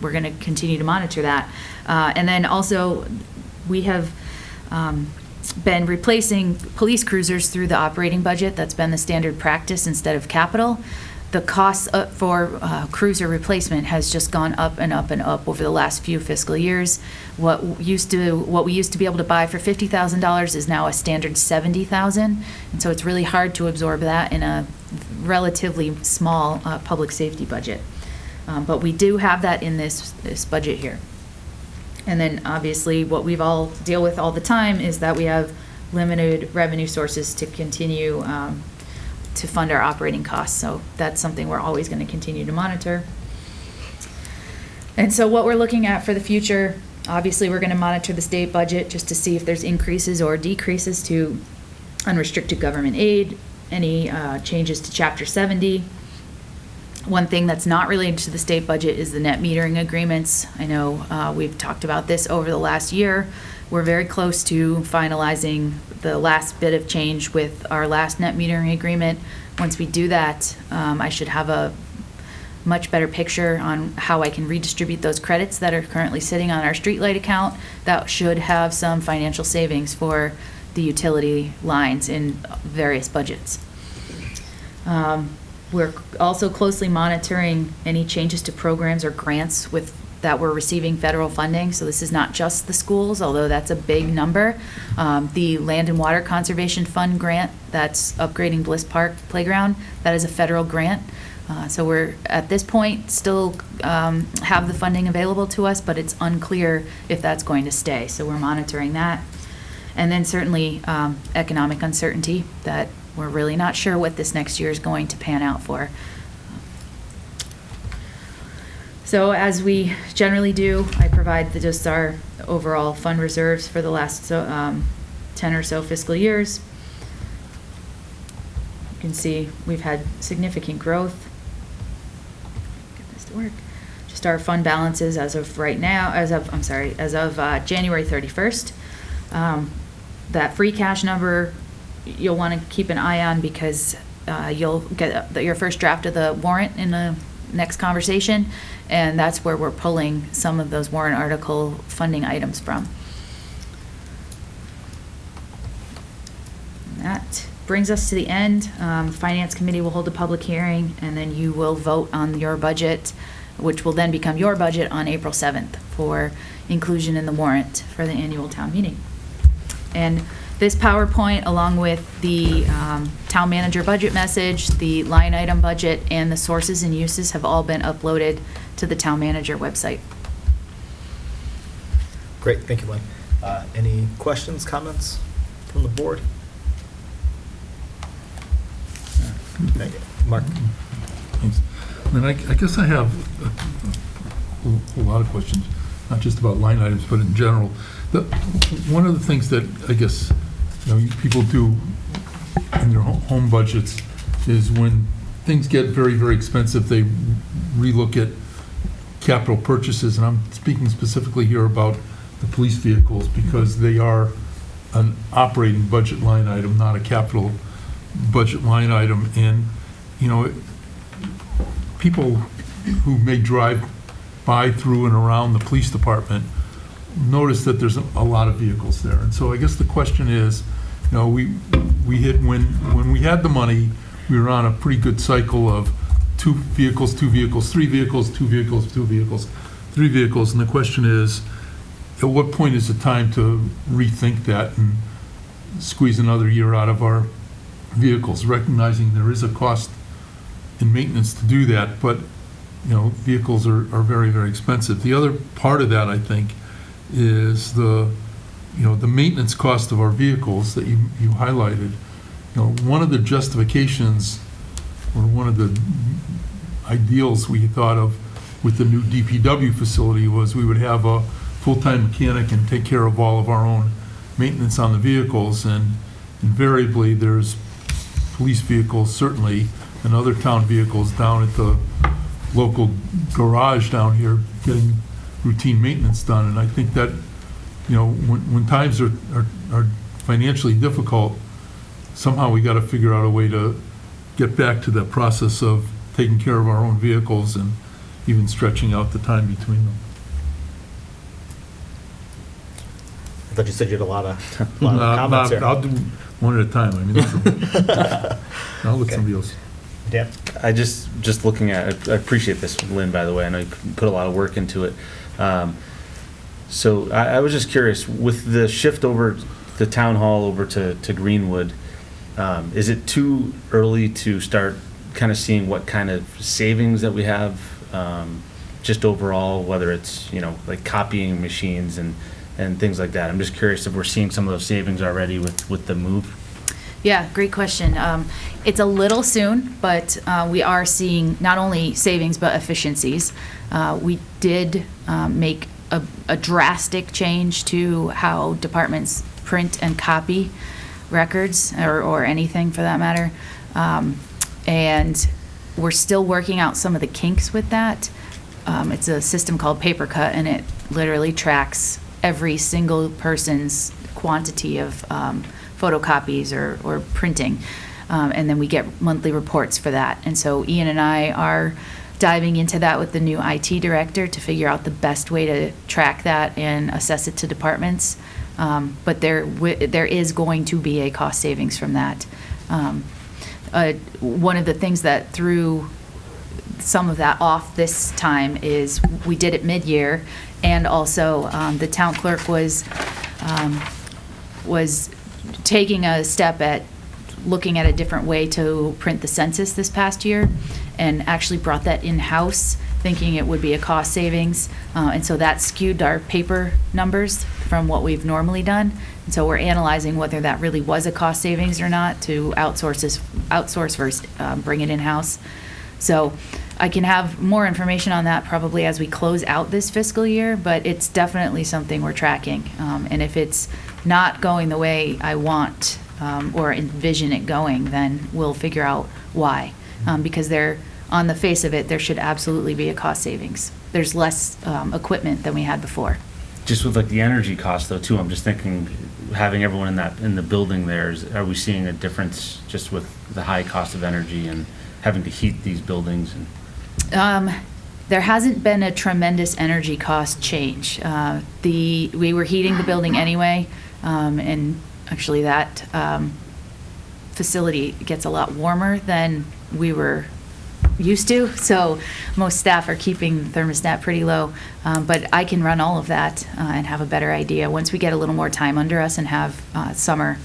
we're going to continue to monitor that. And then also, we have been replacing police cruisers through the operating budget. That's been the standard practice instead of capital. The cost for cruiser replacement has just gone up and up and up over the last few fiscal years. What we used to be able to buy for $50,000 is now a standard $70,000, and so it's really hard to absorb that in a relatively small public safety budget. But we do have that in this budget here. And then obviously what we've all deal with all the time is that we have limited revenue sources to continue to fund our operating costs. So that's something we're always going to continue to monitor. And so what we're looking at for the future, obviously we're going to monitor the state budget just to see if there's increases or decreases to unrestricted government aid, any changes to Chapter 70. One thing that's not related to the state budget is the net metering agreements. I know we've talked about this over the last year. We're very close to finalizing the last bit of change with our last net metering agreement. Once we do that, I should have a much better picture on how I can redistribute those credits that are currently sitting on our streetlight account. That should have some financial savings for the utility lines in various budgets. We're also closely monitoring any changes to programs or grants that we're receiving federal funding. So this is not just the schools, although that's a big number. The Land and Water Conservation Fund grant that's upgrading Bliss Park Playground, that is a federal grant. So we're, at this point, still have the funding available to us, but it's unclear if that's going to stay. So we're monitoring that. And then certainly economic uncertainty, that we're really not sure what this next year is going to pan out for. So as we generally do, I provide just our overall fund reserves for the last 10 or so fiscal years. You can see we've had significant growth. Get this to work. Just our fund balances as of right now, as of January 31st. That free cash number you'll want to keep an eye on, because you'll get your first draft of the warrant in the next conversation, and that's where we're pulling some of those warrant article funding items from. And that brings us to the end. Finance Committee will hold a public hearing, and then you will vote on your budget, which will then become your budget on April 7th for inclusion in the warrant for the annual town meeting. And this PowerPoint, along with the town manager budget message, the line item budget, and the sources and uses have all been uploaded to the town manager website. Great, thank you, Lynn. Any questions, comments from the board? Thank you. Mark? Thanks. And I guess I have a lot of questions, not just about line items, but in general. One of the things that I guess people do in their home budgets is when things get very, very expensive, they relook at capital purchases. And I'm speaking specifically here about the police vehicles, because they are an operating budget line item, not a capital budget line item. And, people who may drive by, through, and around the police department notice that there's a lot of vehicles there. And so I guess the question is, we hit, when we had the money, we were on a pretty good cycle of 2 vehicles, 2 vehicles, 3 vehicles, 2 vehicles, 2 vehicles, 3 vehicles. And the question is, at what point is it time to rethink that and squeeze another year out of our vehicles, recognizing there is a cost in maintenance to do that, but vehicles are very, very expensive. The other part of that, I think, is the maintenance cost of our vehicles that you highlighted. One of the justifications, or one of the ideals we thought of with the new DPW facility, was we would have a full-time mechanic and take care of all of our own maintenance on the vehicles, and invariably, there's police vehicles, certainly, and other town vehicles down at the local garage down here getting routine maintenance done. And I think that, you know, when times are financially difficult, somehow we got to figure out a way to get back to the process of taking care of our own vehicles and even stretching out the time between them. I thought you said you had a lot of comments here. I'll do one at a time. I mean, I'll let somebody else. Dan? I just looking at, I appreciate this, Lynn, by the way. I know you put a lot of work into it. So I was just curious, with the shift over the town hall over to Greenwood, is it too early to start kind of seeing what kind of savings that we have, just overall, whether it's, you know, like copying machines and things like that? I'm just curious if we're seeing some of those savings already with the move. Yeah, great question. It's a little soon, but we are seeing not only savings but efficiencies. We did make a drastic change to how departments print and copy records or anything for that matter. And we're still working out some of the kinks with that. It's a system called PaperCut, and it literally tracks every single person's quantity of photocopies or printing. And then we get monthly reports for that. And so Ian and I are diving into that with the new IT director to figure out the best way to track that and assess it to departments. But there is going to be a cost savings from that. One of the things that threw some of that off this time is we did it mid-year, and also the town clerk was taking a step at looking at a different way to print the census this past year, and actually brought that in-house, thinking it would be a cost savings. And so that skewed our paper numbers from what we've normally done. And so we're analyzing whether that really was a cost savings or not to outsource versus bring it in-house. So I can have more information on that probably as we close out this fiscal year, but it's definitely something we're tracking. And if it's not going the way I want or envision it going, then we'll figure out why. Because on the face of it, there should absolutely be a cost savings. There's less equipment than we had before. Just with like the energy cost though too, I'm just thinking, having everyone in the building there, are we seeing a difference just with the high cost of energy and having to heat these buildings? There hasn't been a tremendous energy cost change. We were heating the building anyway, and actually that facility gets a lot warmer than we were used to, so most staff are keeping the thermostat pretty low. But I can run all of that and have a better idea once we get a little more time under us and have summer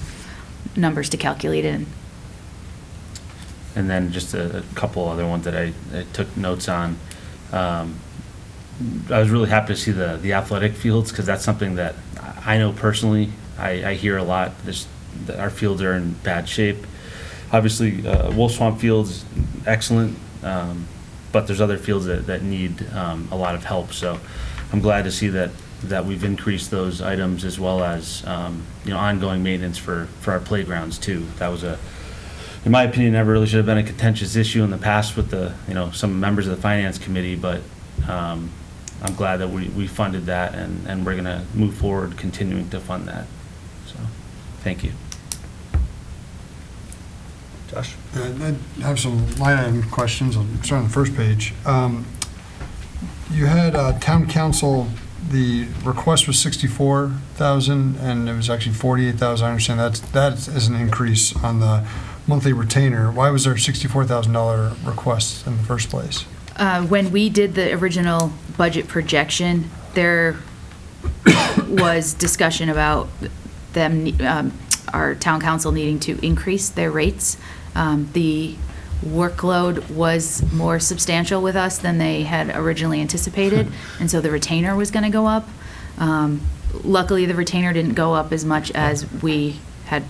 numbers to calculate in. And then just a couple other ones that I took notes on. I was really happy to see the athletic fields, because that's something that I know personally. I hear a lot. Our fields are in bad shape. Obviously, Wolf Swamp Field's excellent, but there's other fields that need a lot of help. So I'm glad to see that we've increased those items, as well as ongoing maintenance for our playgrounds too. That was in my opinion, never really should have been a contentious issue in the past with some members of the finance committee, but I'm glad that we funded that, and we're gonna move forward continuing to fund that. So, thank you. Josh? I have some line item questions. I'll start on the first page. You had town council, the request was 64,000, and it was actually 48,000. I understand that is an increase on the monthly retainer. Why was there a $64,000 request in the first place? When we did the original budget projection, there was discussion about them, our town council needing to increase their rates. The workload was more substantial with us than they had originally anticipated, and so the retainer was going to go up. Luckily, the retainer didn't go up as much as we had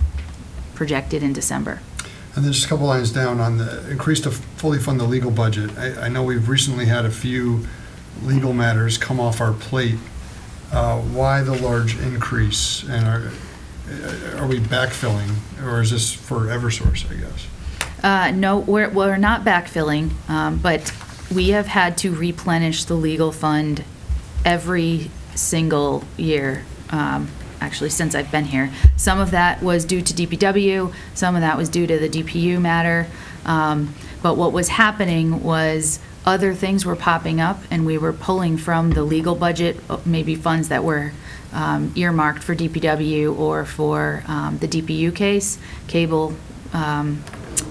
projected in December. And then just a couple lines down on the increase to fully fund the legal budget. I know we've recently had a few legal matters come off our plate. Why the large increase? And are we backfilling, or is this for Eversource, I guess? No, we're not backfilling, but we have had to replenish the legal fund every single year, actually, since I've been here. Some of that was due to DPW, some of that was due to the DPU matter. But what was happening was other things were popping up, and we were pulling from the legal budget, maybe funds that were earmarked for DPW or for the DPU case, cable, and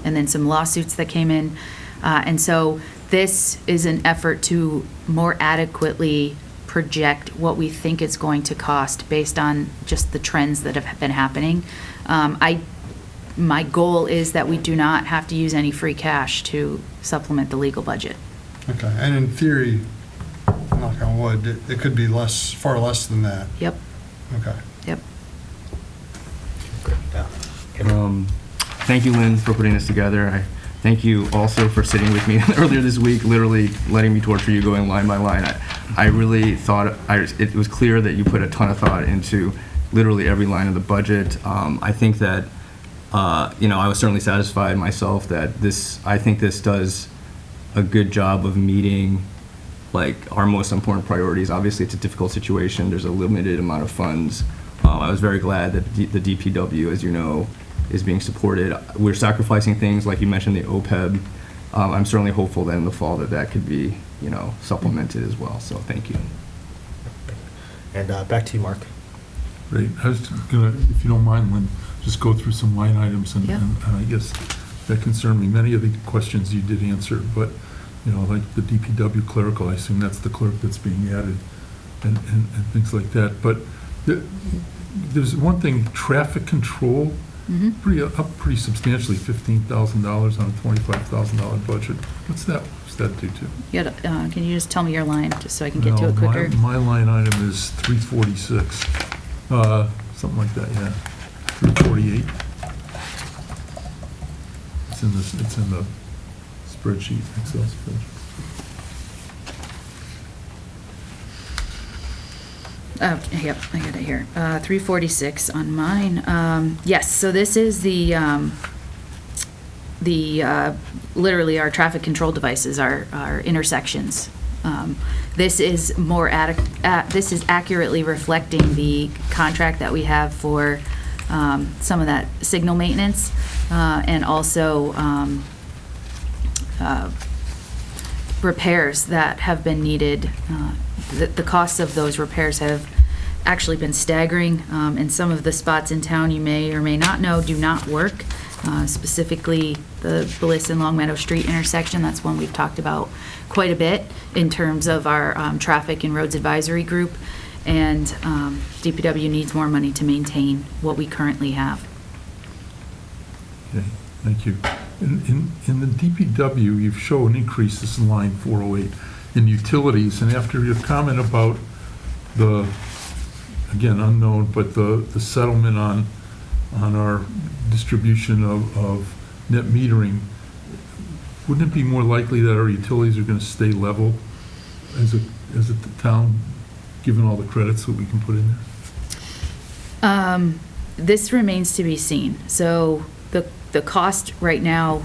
then some lawsuits that came in. And so this is an effort to more adequately project what we think it's going to cost based on just the trends that have been happening. My goal is that we do not have to use any free cash to supplement the legal budget. Okay, and in theory, knock on wood, it could be less, far less than that. Yep, Okay. yep. Thank you, Lynn, for putting this together. I thank you also for sitting with me earlier this week, literally letting me torture you going line by line. I really thought, it was clear that you put a ton of thought into literally every line of the budget. I think that, I was certainly satisfied myself that I think this does a good job of meeting like our most important priorities. Obviously, it's a difficult situation. There's a limited amount of funds. I was very glad that the DPW, as you know, is being supported. We're sacrificing things like you mentioned, the OPEB. I'm certainly hopeful that in the fall that could be, supplemented as well. So thank you. And back to you, Mark. Great. I was gonna, if you don't mind, Lynn, just go through some line items, and, Yeah. and I guess that concern me. Many of the questions you did answer, but, like the DPW clerical, I assume that's the clerk that's being added, and things like that. But there's one thing, traffic control, pretty substantially, $15,000 on a $25,000 budget. What's that do to? Can you just tell me your line, just so I can get to it quicker? My line item is 346, something like that, yeah. 348. It's in the spreadsheet, Excel spreadsheet. Yep, I got it here. 346 on mine. Yes, so this is the literally our traffic control devices, our intersections. This is this is accurately reflecting the contract that we have for some of that signal maintenance, and also repairs that have been needed. The costs of those repairs have actually been staggering, and some of the spots in town you may or may not know do not work. Specifically, the Bliss and Longmeadow Street intersection, that's one we've talked about quite a bit in terms of our traffic and roads advisory group, and DPW needs more money to maintain what we currently have. Okay, thank you. In the DPW, you've shown an increase, this is line 408, in utilities, and after your comment about the, again, unknown, but the settlement on our distribution of net metering, wouldn't it be more likely that our utilities are going to stay level as a town, given all the credits that we can put in there? This remains to be seen. So the cost right now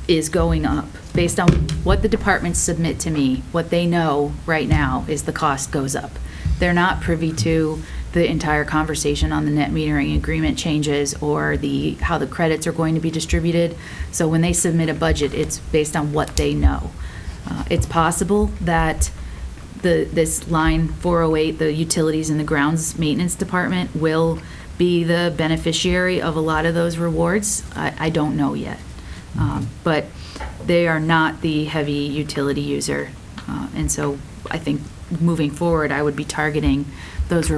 is going up. Based on what the departments submit to me, what they know right now is the cost goes up. They're not privy to the entire conversation on the net metering agreement changes or how the credits are going to be distributed. So when they submit a budget, it's based on what they know. It's possible that this line 408, the utilities and the grounds maintenance department, will be the beneficiary of a lot of those rewards. I don't know yet. But they are not the heavy utility user. And so I think moving forward, I would be targeting those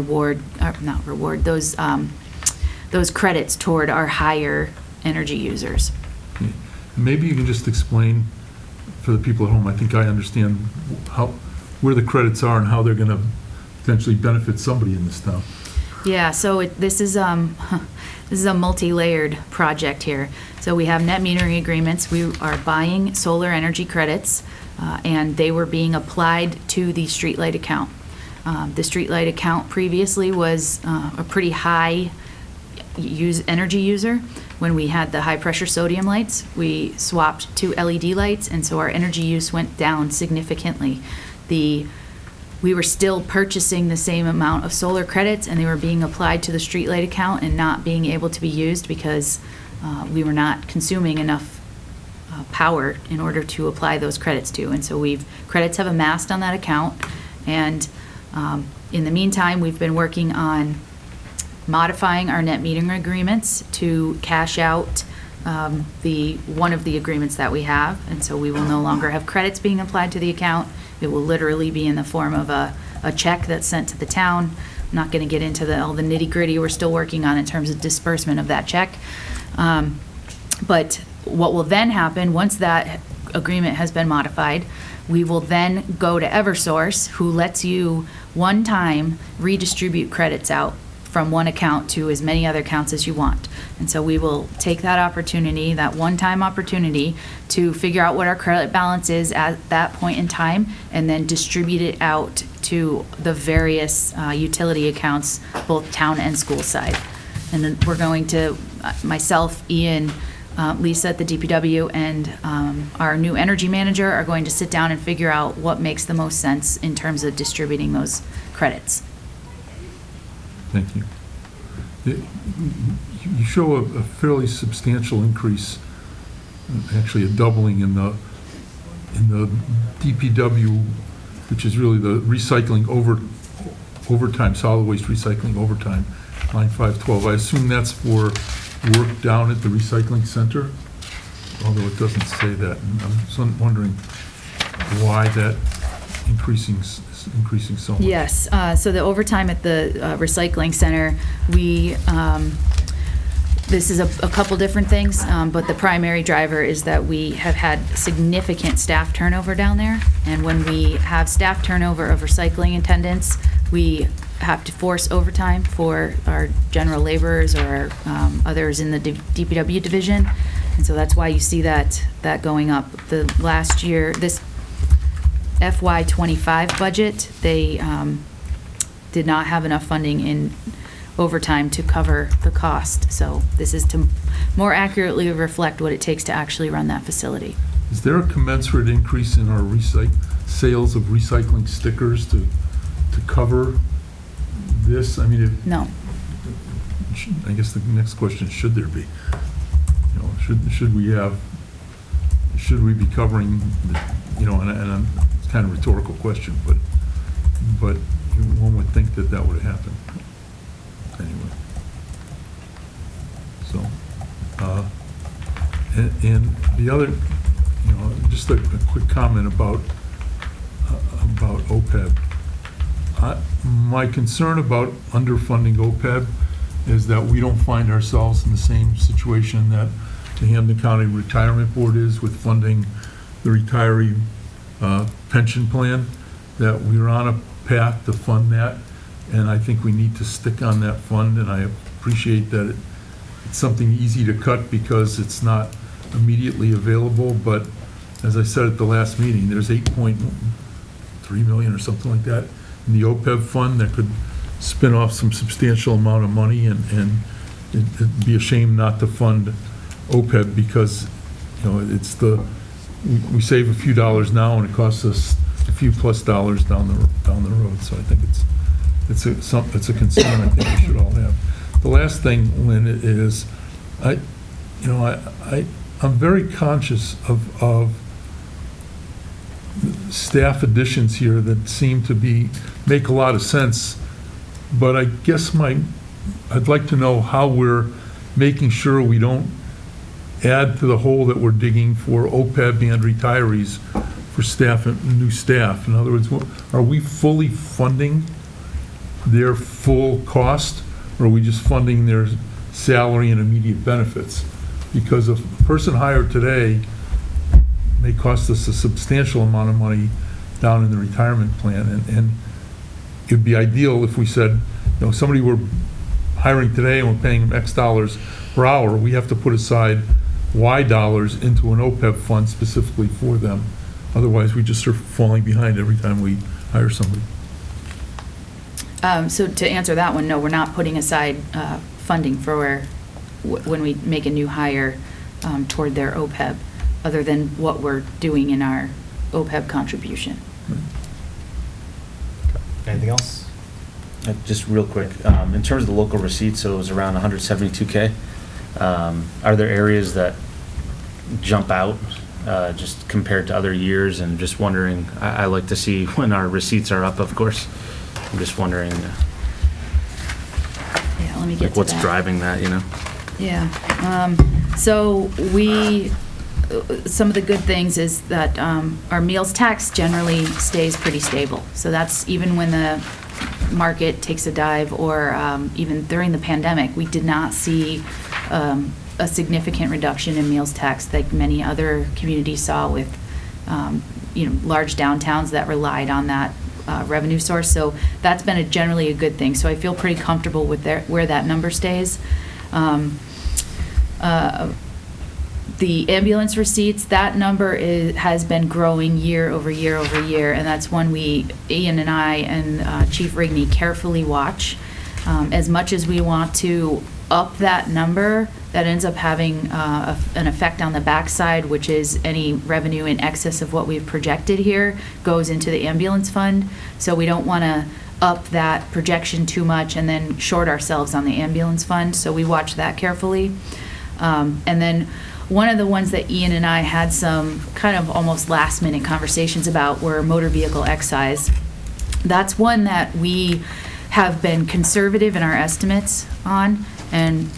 those credits toward our higher energy users. Maybe you can just explain for the people at home, I think I understand where the credits are and how they're going to potentially benefit somebody in this town. Yeah, so this is a multi-layered project here. So we have net metering agreements. We are buying solar energy credits, and they were being applied to the streetlight account. The streetlight account previously was a pretty high energy user. When we had the high-pressure sodium lights, we swapped to LED lights, and so our energy use went down significantly. We were still purchasing the same amount of solar credits, and they were being applied to the streetlight account and not being able to be used because we were not consuming enough power in order to apply those credits to. And so credits have amassed on that account, and in the meantime, we've been working on modifying our net metering agreements to cash out one of the agreements that we have, and so we will no longer have credits being applied to the account. It will literally be in the form of a check that's sent to the town. I'm not going to get into all the nitty-gritty we're still working on in terms of disbursement of that check. But what will then happen, once that agreement has been modified, we will then go to Eversource, who lets you one time redistribute credits out from one account to as many other accounts as you want. And so we will take that opportunity, that one-time opportunity, to figure out what our credit balance is at that point in time, and then distribute it out to the various utility accounts, both town and school side. And then we're going to, myself, Ian, Lisa at the DPW, and our new energy manager are going to sit down and figure out what makes the most sense in terms of distributing those credits. Thank you. You show a fairly substantial increase, actually a doubling in the DPW, which is really the recycling overtime, solid waste recycling overtime, line 512. I assume that's for work down at the recycling center, although it doesn't say that. And I'm just wondering why that increasing so much. Yes, so the overtime at the recycling center, this is a couple different things, but the primary driver is that we have had significant staff turnover down there. And when we have staff turnover of recycling attendants, we have to force overtime for our general laborers or others in the DPW division. And so that's why you see that going up. The last year, this FY25 budget, they did not have enough funding in overtime to cover the cost. So this is to more accurately reflect what it takes to actually run that facility. Is there a commensurate increase in our sales of recycling stickers to cover this? I mean, No. I guess the next question is, should there be? You know, should we be covering, you know, and it's kind of a rhetorical question, but one would think that would happen. Anyway. So, and the other, you know, just a quick comment about OPEB. My concern about underfunding OPEB is that we don't find ourselves in the same situation that the Hampden County Retirement Board is with funding the retiree pension plan, that we're on a path to fund that, and I think we need to stick on that fund, and I appreciate that it's something easy to cut because it's not immediately available, but as I said at the last meeting, there's 8.3 million or something like that in the OPEB fund that could spin off some substantial amount of money, and it'd be a shame not to fund OPEB because, you know, it's we save a few dollars now and it costs us a few plus dollars down the road. So I think it's a concern I think we should all have. The last thing, Lynn, is I'm very conscious of staff additions here that seem to make a lot of sense, but I guess I'd like to know how we're making sure we don't add to the hole that we're digging for OPEB and retirees for staff and new staff. In other words, are we fully funding their full cost, or are we just funding their salary and immediate benefits? Because a person hired today may cost us a substantial amount of money down in the retirement plan, and it'd be ideal if we said, you know, somebody we're hiring today and we're paying them X dollars per hour, we have to put aside Y dollars into an OPEB fund specifically for them. Otherwise, we just are falling behind every time we hire somebody. So to answer that one, no, we're not putting aside funding for when we make a new hire toward their OPEB, other than what we're doing in our OPEB contribution. Anything else? Just real quick, in terms of the local receipts, so it was around 172K. Are there areas that jump out just compared to other years? And just wondering, I like to see when our receipts are up, of course. I'm just wondering, Yeah, let me get like, to what's that. driving that, you know? Yeah. So some of the good things is that our meals tax generally stays pretty stable. So that's even when the market takes a dive, or even during the pandemic, we did not see a significant reduction in meals tax like many other communities saw with large downtowns that relied on that revenue source. So that's been generally a good thing. So I feel pretty comfortable with where that number stays. The ambulance receipts, that number has been growing year over year over year, and that's one Ian and I and Chief Rigney carefully watch. As much as we want to up that number, that ends up having an effect on the backside, which is any revenue in excess of what we've projected here goes into the ambulance fund. So we don't want to up that projection too much and then short ourselves on the ambulance fund. So we watch that carefully. And then one of the ones that Ian and I had some kind of almost last minute conversations about were motor vehicle excise. That's one that we have been conservative in our estimates on, and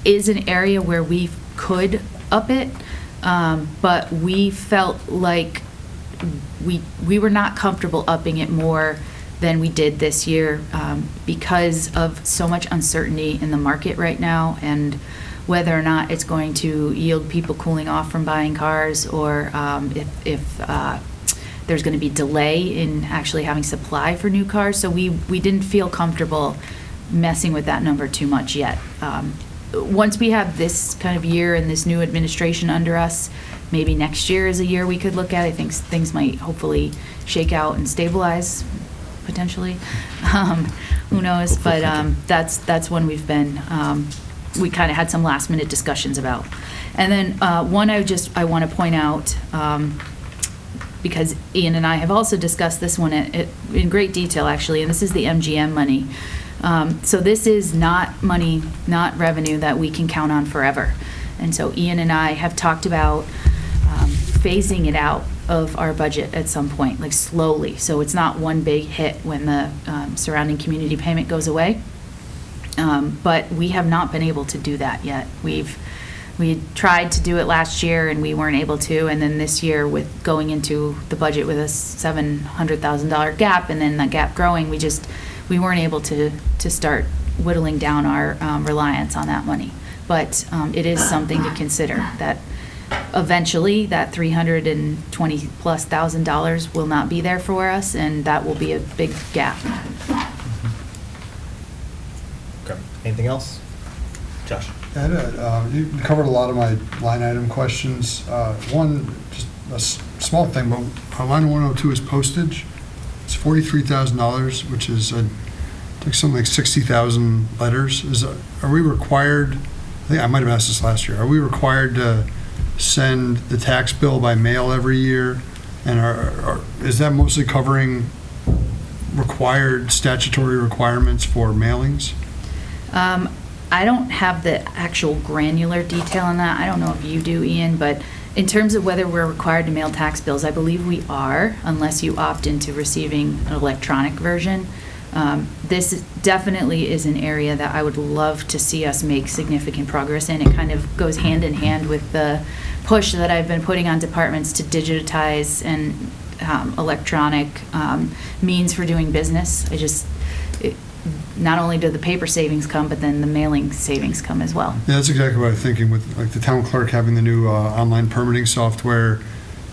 is an area where we could up it, but we felt like we were not comfortable upping it more than we did this year because of so much uncertainty in the market right now, and whether or not it's going to yield people cooling off from buying cars, or if there's going to be delay in actually having supply for new cars. So we didn't feel comfortable messing with that number too much yet. Once we have this kind of year and this new administration under us, maybe next year is a year we could look at. I think things might hopefully shake out and stabilize potentially. Who knows? But that's when we've been. We kind of had some last minute discussions about. And then one I want to point out, because Ian and I have also discussed this one in great detail actually, and this is the MGM money. So this is not money, not revenue that we can count on forever. And so Ian and I have talked about phasing it out of our budget at some point, like slowly. So it's not one big hit when the surrounding community payment goes away. But we have not been able to do that yet. We tried to do it last year and we weren't able to, and then this year with going into the budget with a $700,000 gap, and then that gap growing, we weren't able to start whittling down our reliance on that money. But it is something to consider, that eventually that $320,000+ will not be there for us, and that will be a big gap. Okay. Anything else? Josh? You covered a lot of my line item questions. One, just a small thing, but line 102 is postage. It's $43,000, which is something like 60,000 letters. Are we required? I think I might have asked this last year. Are we required to send the tax bill by mail every year? And is that mostly covering required statutory requirements for mailings? I don't have the actual granular detail on that. I don't know if you do, Ian, but in terms of whether we're required to mail tax bills, I believe we are, unless you opt into receiving an electronic version. This definitely is an area that I would love to see us make significant progress in. It kind of goes hand in hand with the push that I've been putting on departments to digitize and electronic means for doing business. Not only do the paper savings come, but then the mailing savings come as well. Yeah, that's exactly what I'm thinking with like the town clerk having the new online permitting software.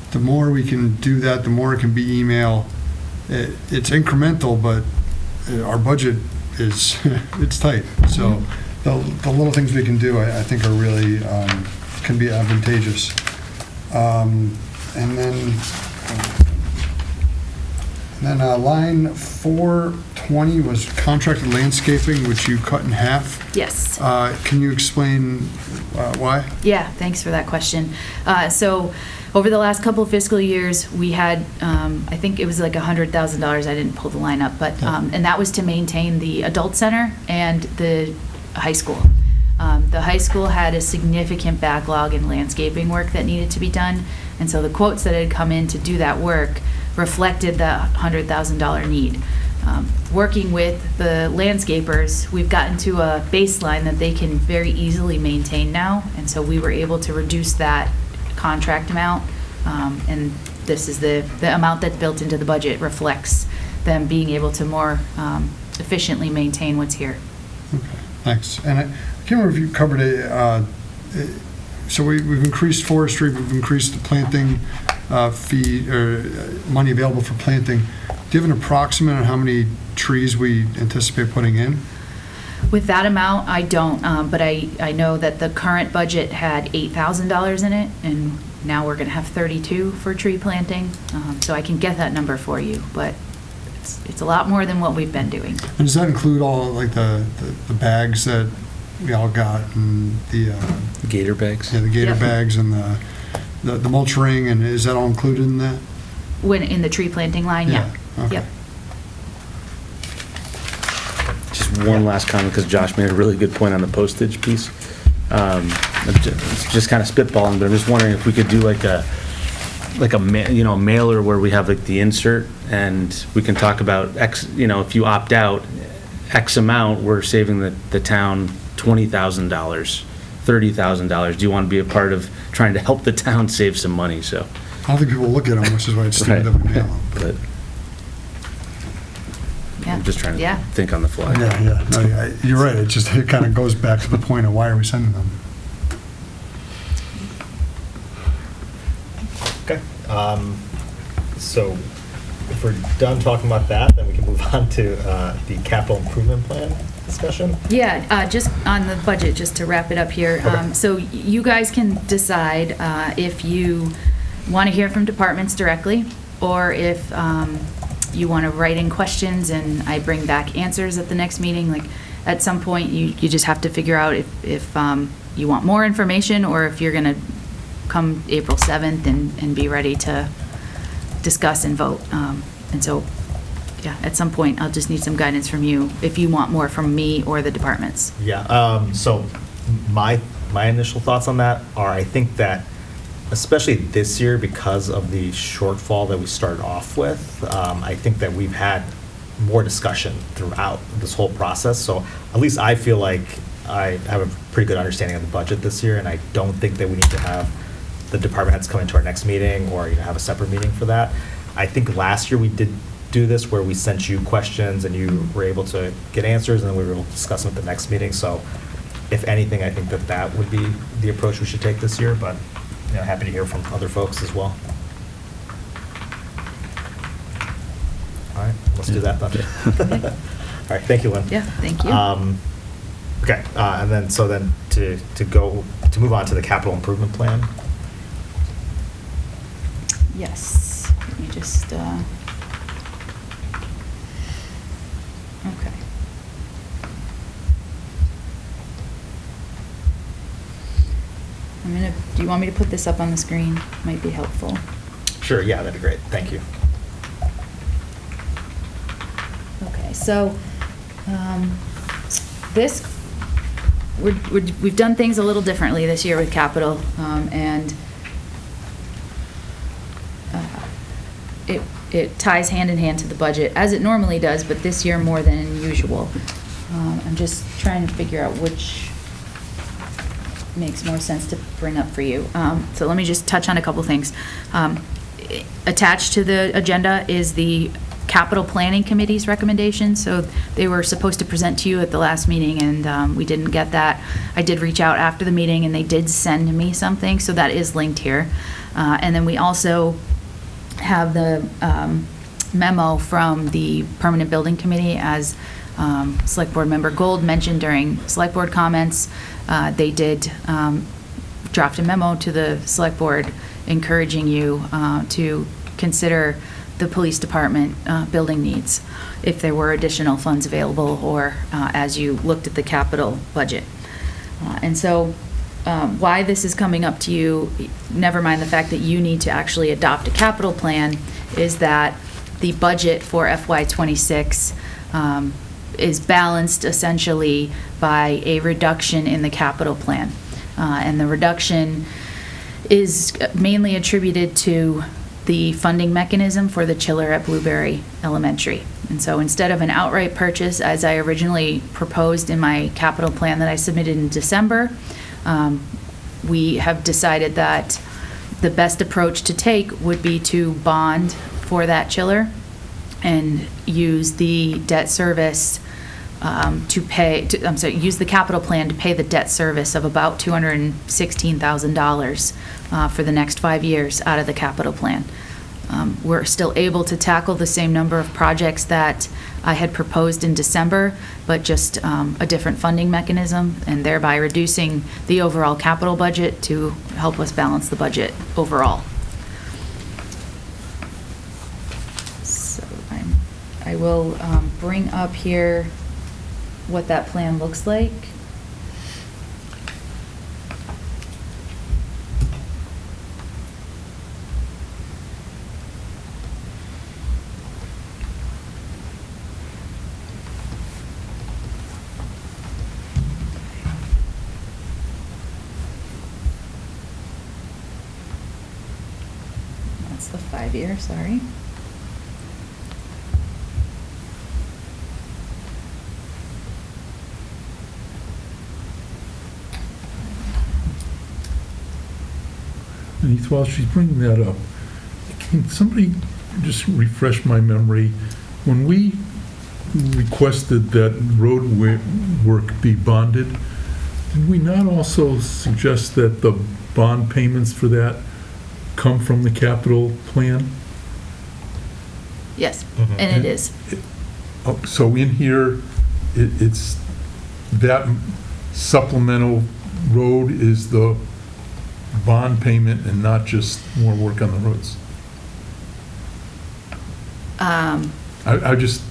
The more we can do that, the more it can be email. It's incremental, but our budget is it's tight. So the little things we can do, I think, are really can be advantageous. And then line 420. 20 was contracted landscaping, which you cut in half. Yes. Can you explain why? Yeah, thanks for that question. So over the last couple of fiscal years, we had, I think it was like $100,000, I didn't pull the line up, but, and that was to maintain the adult center and the high school. The high school had a significant backlog in landscaping work that needed to be done, and so the quotes that had come in to do that work reflected the $100,000 need. Working with the landscapers, we've gotten to a baseline that they can very easily maintain now, and so we were able to reduce that contract amount, and this is the amount that's built into the budget reflects them being able to more efficiently maintain what's here. Okay, thanks. And I can't remember if you covered it. So we've increased forestry, we've increased the planting fee, or money available for planting. Do you have an approximate on how many trees we anticipate putting in? With that amount, I don't, but I know that the current budget had $8,000 in it, and now we're gonna have 32 for tree planting. So I can get that number for you, but it's a lot more than what we've been doing. And does that include all, like, the bags that we all got, and the, Gator bags? yeah, the gator Yep. bags, and the mulch ring, and is that all included in that? When, in the tree planting line, yeah. Okay. Yep. Just one last comment, because Josh made a really good point on the postage piece. It's just kind of spitballing, but I'm just wondering if we could do like a mailer where we have like the insert, and we can talk about X, if you opt out, X amount, we're saving the town $20,000, $30,000. Do you want to be a part of trying to help the town save some money? So, I don't think people look at them, which is why it's stupid that we mail them. but Yeah. I'm just trying to Yeah. think on the fly. Yeah. No, you're right. It kind of goes back to the point of why are we sending them? Okay. So if we're done talking about that, then we can move on to the capital improvement plan discussion. Yeah, just on the budget, just to wrap it up here. Okay. So you guys can decide if you want to hear from departments directly, or if you want to write in questions and I bring back answers at the next meeting. Like, at some point, you just have to figure out if you want more information, or if you're going to come April 7th and be ready to discuss and vote. And so, yeah, at some point, I'll just need some guidance from you if you want more from me or the departments. Yeah, so my initial thoughts on that are, I think that, especially this year, because of the shortfall that we started off with, I think that we've had more discussion throughout this whole process. So at least I feel like I have a pretty good understanding of the budget this year, and I don't think that we need to have the department heads come into our next meeting, or have a separate meeting for that. I think last year we did do this where we sent you questions and you were able to get answers, and then we were able to discuss them at the next meeting. So if anything, I think that would be the approach we should take this year, but happy to hear from other folks as well. All right, let's do that then. All right, thank you, Lynn. Yeah, thank you. Okay, and then to move on to the capital improvement plan. Yes, let me just, okay. Do you want me to put this up on the screen? Might be helpful. Sure, yeah, that'd be great, thank you. Okay, so, we've done things a little differently this year with capital, and it ties hand in hand to the budget, as it normally does, but this year more than usual. I'm just trying to figure out which makes more sense to bring up for you. So let me just touch on a couple things. Attached to the agenda is the Capital Planning Committee's recommendation. So they were supposed to present to you at the last meeting, and we didn't get that. I did reach out after the meeting, and they did send me something, so that is linked here. And then we also have the memo from the Permanent Building Committee, as Select Board Member Gold mentioned during Select Board comments. They did draft a memo to the Select Board encouraging you to consider the police department building needs, if there were additional funds available, or as you looked at the capital budget. And so why this is coming up to you, never mind the fact that you need to actually adopt a capital plan, is that the budget for FY26 is balanced essentially by a reduction in the capital plan. And the reduction is mainly attributed to the funding mechanism for the chiller at Blueberry Elementary. And so instead of an outright purchase, as I originally proposed in my capital plan that I submitted in December, we have decided that the best approach to take would be to bond for that chiller and use the debt service use the capital plan to pay the debt service of about $216,000 for the next 5 years out of the capital plan. We're still able to tackle the same number of projects that I had proposed in December, but just a different funding mechanism, and thereby reducing the overall capital budget to help us balance the budget overall. So I will bring up here what that plan looks like. That's the 5-year, sorry. And while she's bringing that up, can somebody just refresh my memory? When we requested that road work be bonded, did we not also suggest that the bond payments for that come from the capital plan? Yes, and it is. So in here, it's that supplemental road is the bond payment and not just more work on the roads? I just...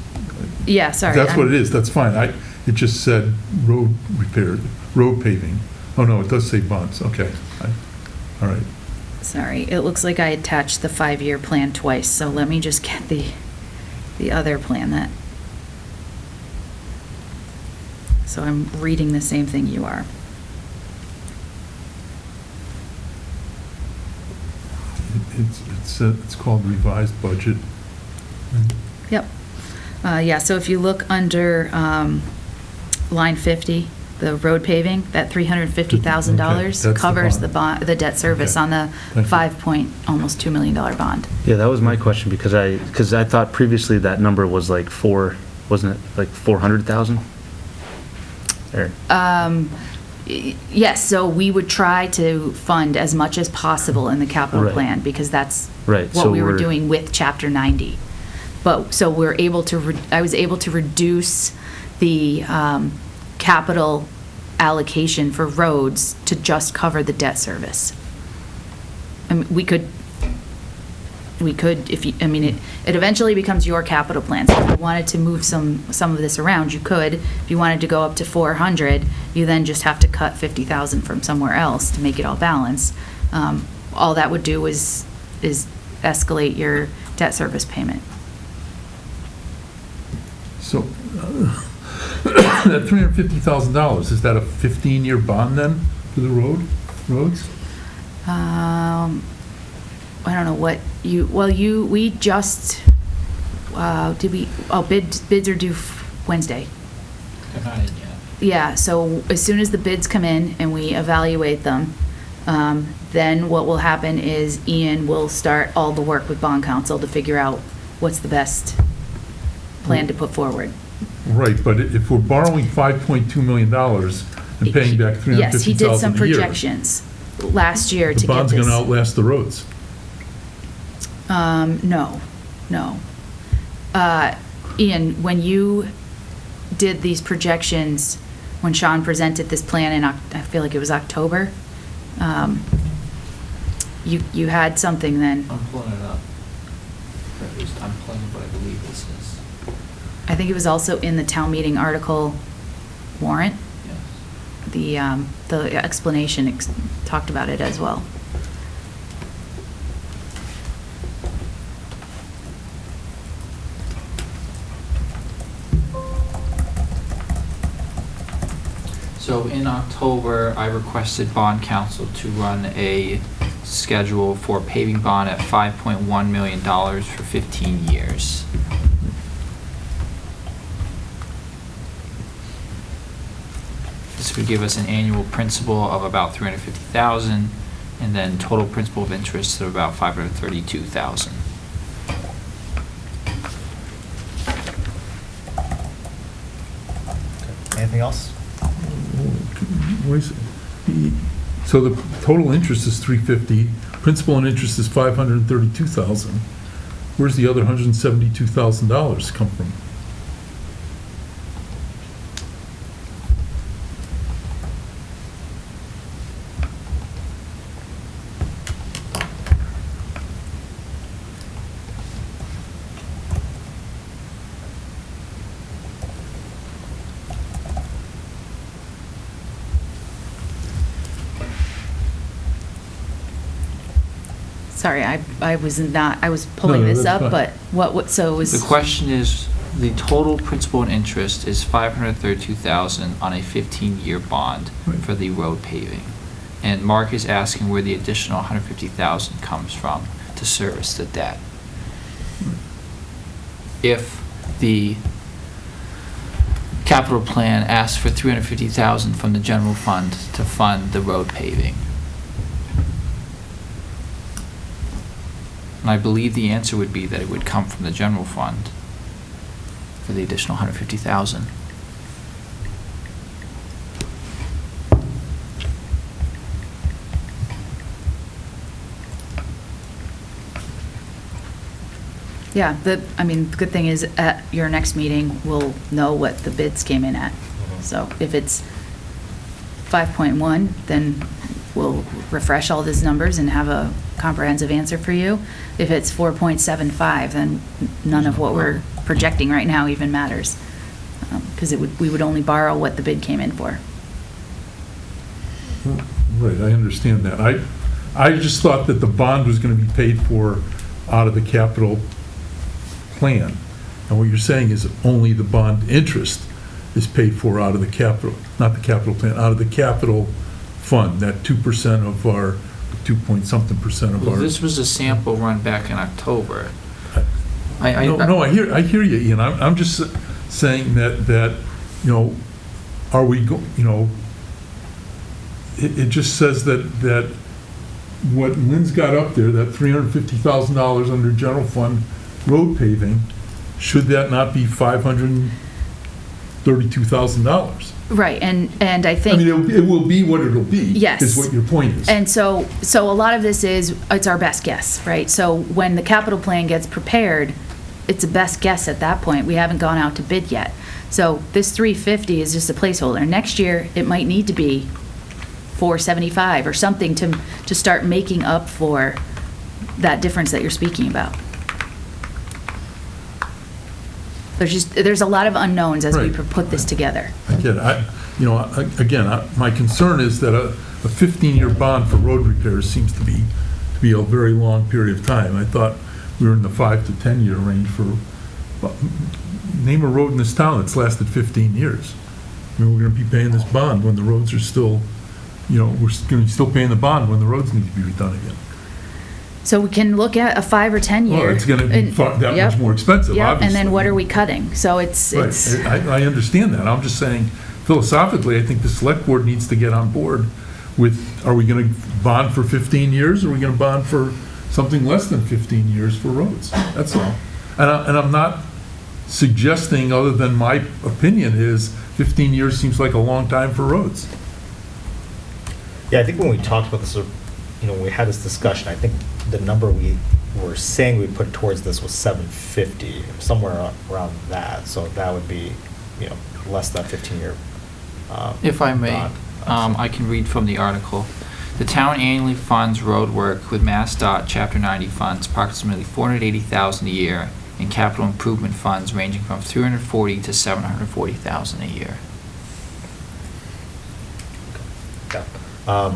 Yeah, sorry. That's what it is, that's fine. It just said road repair, road paving. Oh, no, it does say bonds, okay. All right. Sorry, it looks like I attached the 5-year plan twice, so let me just get the other plan that... So I'm reading the same thing you are. It's called revised budget. Yep. Yeah, so if you look under line 50, the road paving, that $350,000 Okay, covers that's the bond. the debt service Okay, on the thank you. almost $2 million bond. Yeah, that was my question, because I thought previously that number was like wasn't it like 400,000? Or Yes, so we would try to fund as much as possible in the capital Right. plan, because that's Right, what so we were we're- doing with Chapter 90. But, so we're able to, I was able to reduce the capital allocation for roads to just cover the debt service. I mean, we could, if you, I mean, it eventually becomes your capital plan. So if you wanted to move some of this around, you could. If you wanted to go up to 400, you then just have to cut 50,000 from somewhere else to make it all balance. All that would do is escalate your debt service payment. So, that $350,000, is that a 15-year bond then for the roads? I don't know what you, we just, bids are due Wednesday. Yeah, so as soon as the bids come in and we evaluate them, then what will happen is Ian will start all the work with bond counsel to figure out what's the best plan to put forward. Right, but if we're borrowing $5.2 million and paying back $350,000 a year... Yes, he did some projections last year to The get bond's this. going to outlast the roads. No. Ian, when you did these projections, when Sean presented this plan in, I feel like it was October, you had something then. I'm pulling it up. if it was unplanned, but I believe this is. I think it was also in the town meeting article warrant. Yes. The explanation talked about it as well. So in October, I requested bond counsel to run a schedule for paving bond at $5.1 million for 15 years. This would give us an annual principal of about $350,000, and then total principal of interest of about $532,000. Anything else? So the total interest is 350, principal and interest is 532,000. Where's the other $172,000 come from? Sorry, I was pulling No, this that's up, fine. but so it was. The question is, the total principal and interest is $532,000 on a 15-year bond Right. for the road paving. And Mark is asking where the additional $150,000 comes from to service the debt. If the capital plan asks for $350,000 from the general fund to fund the road paving. And I believe the answer would be that it would come from the general fund for the additional $150,000. Yeah, the good thing is at your next meeting, we'll know what the bids came in at. So if it's 5.1, then we'll refresh all these numbers and have a comprehensive answer for you. If it's 4.75, then none of what we're projecting right now even matters. Because we would only borrow what the bid came in for. Right, I understand that. I just thought that the bond was going to be paid for out of the capital plan. And what you're saying is only the bond interest is paid for out of the capital, not the capital plan, out of the capital fund, that 2% of our, 2-point-something% of Well, our. this was a sample run back in October. No, I hear you, Ian. I'm just saying that, are we, it just says that what Lynn's got up there, that $350,000 under general fund road paving, should that not be $532,000? Right, and I I think. mean, it will be what it'll be. Yes. Is what your point is. And so a lot of this it's our best guess, right? So when the capital plan gets prepared, it's a best guess at that point. We haven't gone out to bid yet. So this 350 is just a placeholder. Next year, it might need to be 475 or something to start making up for that difference that you're speaking about. There's a lot of unknowns as we Right. put this together. I get it. My concern is that a 15-year bond for road repairs seems to be a very long period of time. I thought we were in the 5 to 10-year range for, name a road in this town that's lasted 15 years. I mean, we're going to be paying this bond when the roads are still, we're going to be still paying the bond when the roads need to be redone again. So we can look at a 5 or 10 year. Well, it's going to be that Yep. much more expensive, Yep, obviously. and then what are we cutting? So it's. Right, I understand that. I'm just saying philosophically, I think the select board needs to get on board with, are we going to bond for 15 years, or are we going to bond for something less than 15 years for roads? That's all. And I'm not suggesting, other than my opinion is, 15 years seems like a long time for roads. Yeah, I think when we talked about this, when we had this discussion, I think the number we were saying we put towards this was 750, somewhere around that. So that would be, less than 15-year. If I may, bond. I can read from the article. The town annually funds road work with MassDOT Chapter 90 funds approximately $480,000 a year and capital improvement funds ranging from $340,000 to $740,000 a year. Yeah. I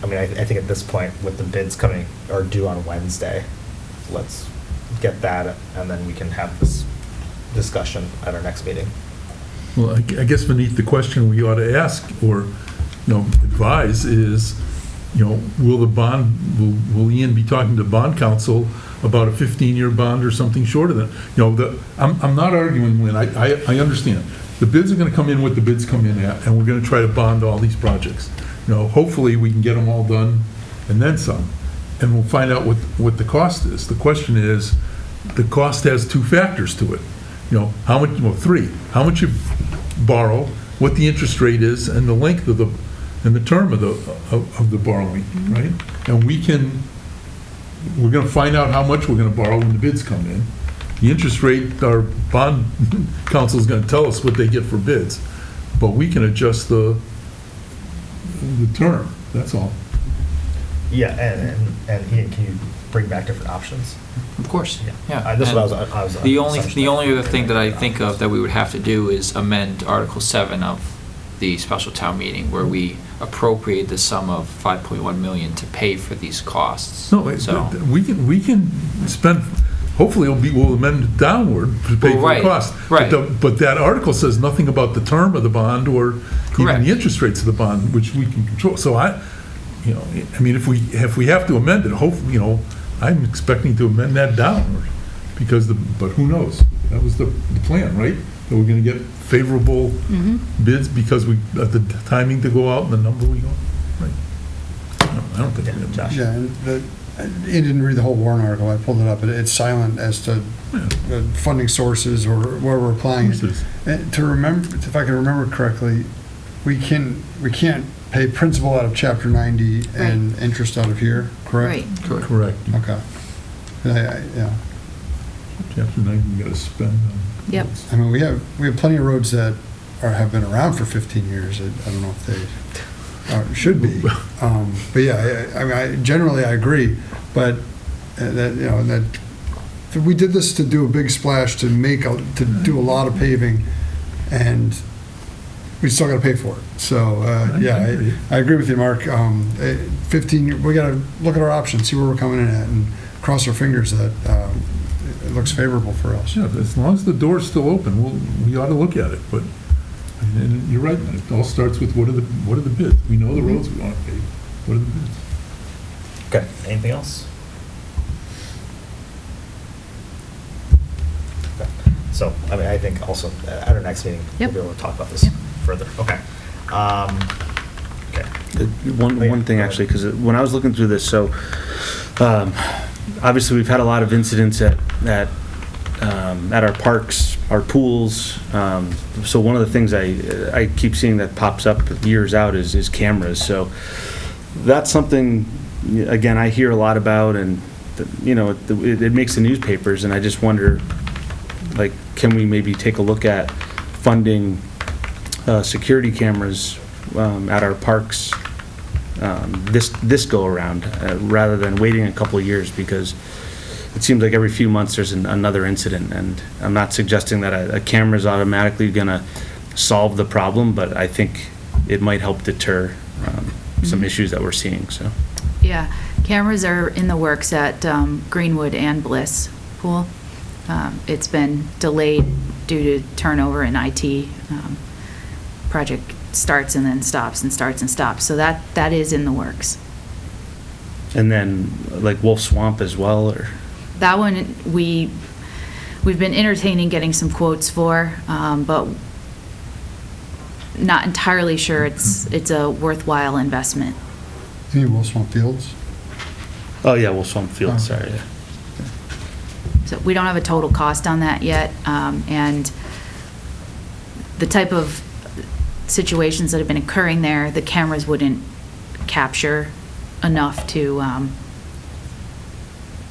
mean, I think at this point, with the bids coming, or due on Wednesday, let's get that, and then we can have this discussion at our next meeting. Well, I guess beneath the question we ought to ask, or, advise is, will Ian be talking to bond counsel about a 15-year bond or something shorter than, I'm not arguing when, I understand. The bids are gonna come in what the bids come in at, and we're gonna try to bond all these projects. Hopefully we can get them all done and then some, and we'll find out what the cost is. The question is, the cost has two factors to it. How much, three, how much you borrow, what the interest rate is, and the length of and the term of the borrowing, right? And we're gonna find out how much we're gonna borrow when the bids come in. The interest rate, our bond counsel is gonna tell us what they get for bids, but we can adjust the term, that's all. Yeah, and Ian, can you bring back different options? Of course, yeah. This is what I was. The only other thing that I think of that we would have to do is amend Article 7 of the special town meeting, where we appropriate the sum of $5.1 million to pay for these costs. No, So- we can spend, hopefully we'll amend it downward to pay Well, for right, the cost. right. But that article says nothing about the term of the bond or even Correct. the interest rates of the bond, which we can control. So if we have to amend it, hopefully, I'm expecting to amend that downward, but who knows? That was the plan, right? That we're gonna get favorable bids because the timing to go out and the number we go, right? I don't think we have Josh. Yeah, and you didn't read the whole warrant article, I pulled it up, it's silent as to funding sources or where we're applying it. And to remember, if I can remember correctly, we can't pay principal out of Chapter 90 and interest out of here, correct? Right. Correct. Okay. Yeah, Chapter 9, we gotta spend on. Yep. I mean, we have plenty of roads that have been around for 15 years, I don't know if they should be. But yeah, I mean, generally I agree, but that we did this to do a big splash to do a lot of paving, and we still got to pay for it. So I agree with you, Mark. 15, we got to look at our options, see where we're coming in at, and cross our fingers that it looks favorable for us. Yeah, as long as the door's still open, we ought to look at it, but, and you're right, man, it all starts with what are the bids? We know the roads we want to pave, what are the bids? Okay, anything else? Okay. So, I think also at our next meeting, we'll Yep. be able to talk about this Yep. further. Okay. Okay. One thing, actually, because when I was looking through this, so obviously we've had a lot of incidents at our parks, our pools. So one of the things I keep seeing that pops up years out is cameras. So that's something, again, I hear a lot about, and it makes the newspapers, and I just wonder, like, can we maybe take a look at funding security cameras at our parks this go around, rather than waiting a couple of years, because it seems like every few months there's another incident, and I'm not suggesting that a camera is automatically gonna solve the problem, but I think it might help deter some issues that we're seeing, so. Yeah, cameras are in the works at Greenwood and Bliss Pool. It's been delayed due to turnover in IT. Project starts and then stops and starts and stops, so that is in the works. And then, like Wolf Swamp as well, or? That one, we've been entertaining getting some quotes for, but not entirely sure it's a worthwhile investment. Any Will Swamp Fields? Oh, yeah, Wolf Swamp Field, Oh. sorry. Yeah. So we don't have a total cost on that yet, and the type of situations that have been occurring there, the cameras wouldn't capture enough to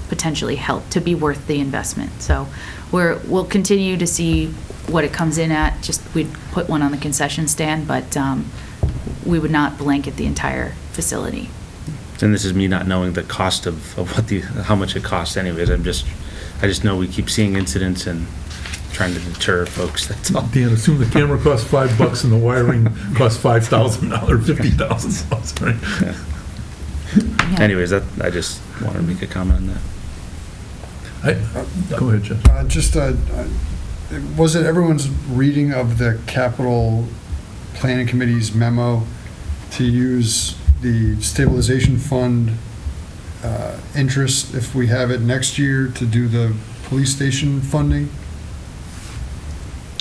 potentially help, to be worth the investment. So we'll continue to see what it comes in at. Just we'd put one on the concession stand, but we would not blanket the entire facility. And this is me not knowing the cost of how much it costs anyways. I just know we keep seeing incidents and trying to deter folks, that's all. Dan, assume the camera costs $5 and the wiring costs $5,000, $50,000, right? Yeah. Anyways, I just wanted to make a comment on that. Go ahead, Jeff. Was it everyone's reading of the capital planning committee's memo to use the stabilization fund interest, if we have it next year, to do the police station funding?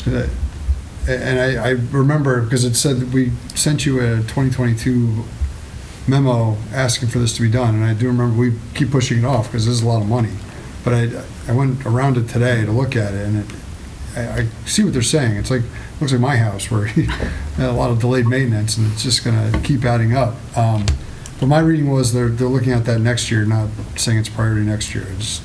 And I remember, because it said that we sent you a 2022 memo asking for this to be done, and I do remember we keep pushing it off because this is a lot of money. But I went around it today to look at it, and I see what they're saying. It's like, looks like my house where you had a lot of delayed maintenance, and it's just going to keep adding up. But my reading was they're looking at that next year, not saying it's priority next year. It's,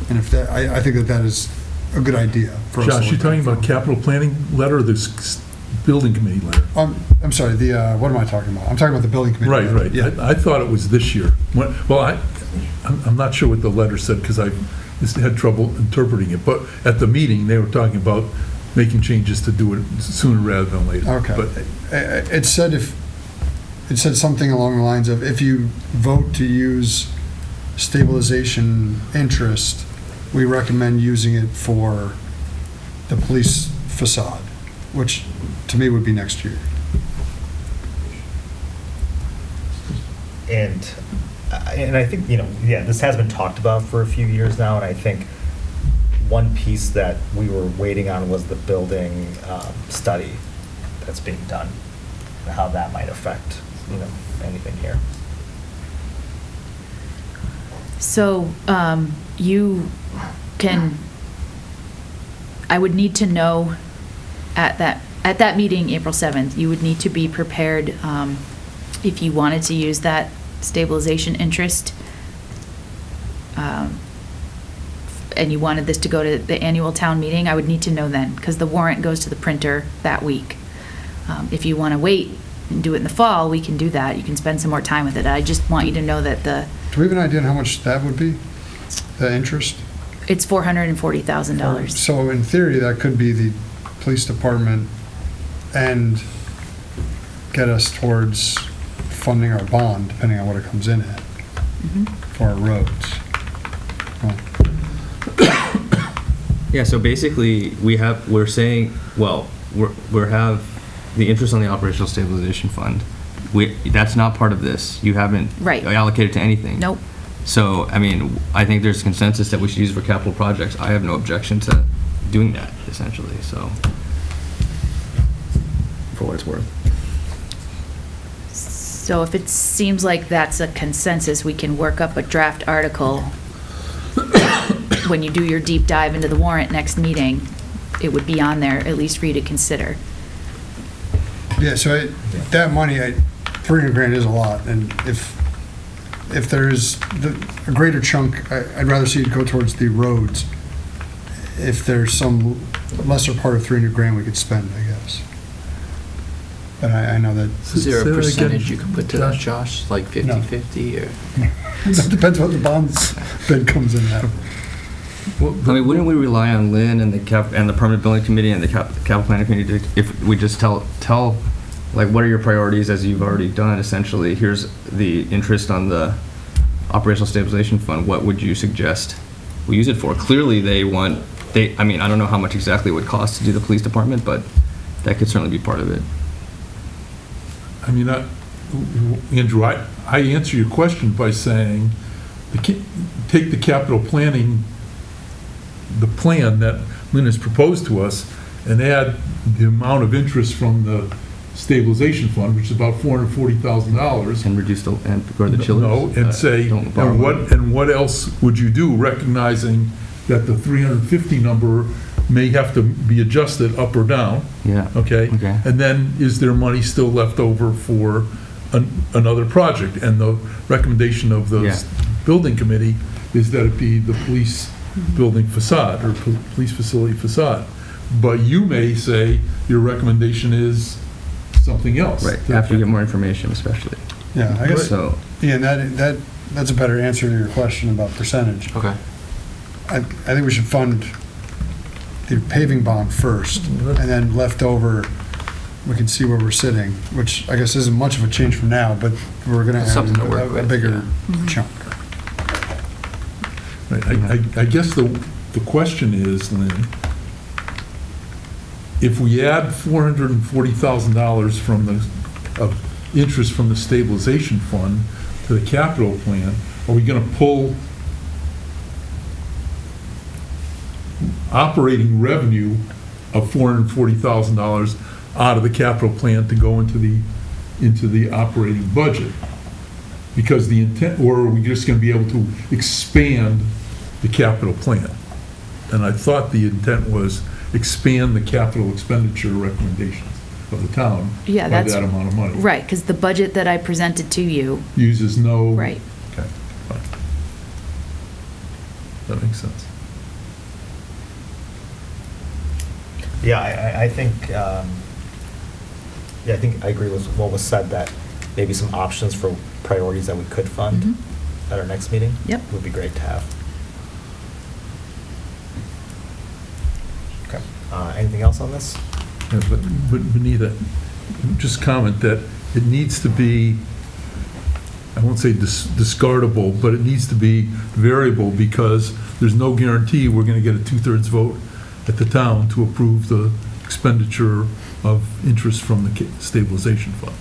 and if that, I think that is a good idea for us. Josh, you talking about capital planning letter or this building committee letter? I'm sorry, what am I talking about? I'm talking about the building committee. Right, letter. right. Yeah. I thought it was this year. I'm not sure what the letter said because I just had trouble interpreting it. But at the meeting, they were talking about making changes to do it sooner rather than later. Okay. But It said something along the lines of, if you vote to use stabilization interest, we recommend using it for the police facade, which to me would be next year. And I think, this has been talked about for a few years now, and I think one piece that we were waiting on was the building study that's being done, and how that might affect, anything here. So I would need to know at that meeting, April 7th, you would need to be prepared if you wanted to use that stabilization interest, and you wanted this to go to the annual town meeting, I would need to know then, because the warrant goes to the printer that week. If you want to wait and do it in the fall, we can do that. You can spend some more time with it. I just want you to know that Do we have an idea on how much that would be, the interest? it's $440,000. So in theory, that could be the police department and get us towards funding our bond, depending on what it comes in at, for our roads. Well, Yeah, so basically, we have the interest on the operational stabilization fund. That's not part of this. You haven't Right. allocated to anything. Nope. So, I think there's consensus that we should use it for capital projects. I have no objection to doing that, essentially, so, for what it's worth. So if it seems like that's a consensus, we can work up a draft article. When you do your deep dive into the warrant next meeting, it would be on there, at least for you to consider. Yeah, so that money, $300,000 is a lot, and if there is a greater chunk, I'd rather see it go towards the roads. If there's some lesser part of $300,000 we could spend, I guess. But I know that. Is there Say a that again, percentage you can put to that, Josh? Josh, like 50/50 or? That depends what the bonds bid comes in at. Wouldn't we rely on Lynn and the permanent building committee and the capital planning committee if we just tell, what are your priorities, as you've already done, essentially, here's the interest on the operational stabilization fund, what would you suggest we use it for? Clearly, I don't know how much exactly it would cost to do the police department, but that could certainly be part of it. Andrew, I answer your question by saying, take the capital planning, the plan that Lynn has proposed to us, and add the amount of interest from the stabilization fund, which is about $440,000. And reduce and go to the chillers? No, and say, and what else would you do, recognizing that the 350 number may have to be adjusted up or down? Yeah. Okay? And then, is there money still left over for another project? And the recommendation of the building committee is that it be the police building facade, or police facility facade. But you may say your recommendation is something else. Right, after you get more information especially. Yeah, I guess, So, Ian, that's a better answer to your question about percentage. Okay. I think we should fund the paving bond first, and then left over, we can see where we're sitting, which I guess isn't much of a change from now, but we're gonna have Something to work a with, bigger yeah. chunk. Right, I guess the question is, Lynn, if we add $440,000 from of interest from the stabilization fund to the capital plan, are we gonna pull operating revenue of $440,000 out of the capital plan to go into the operating budget? Because the intent, or are we just gonna be able to expand the capital plan? And I thought the intent was expand the capital expenditure recommendations of the town Yeah, by that's that amount of money. right, because the budget that I presented to you, Uses no. right. Okay, fine. That makes sense. Yeah, I think, I think I agree with what was said, that maybe some options for priorities that we could fund Mhm. at our next meeting. Yep. Would be great to have. Okay, anything else on this? Yeah, but Benita, just comment that it needs to be, I won't say discardable, but it needs to be variable, because there's no guarantee we're going to get a 2/3 vote at the town to approve the expenditure of interest from the stabilization fund.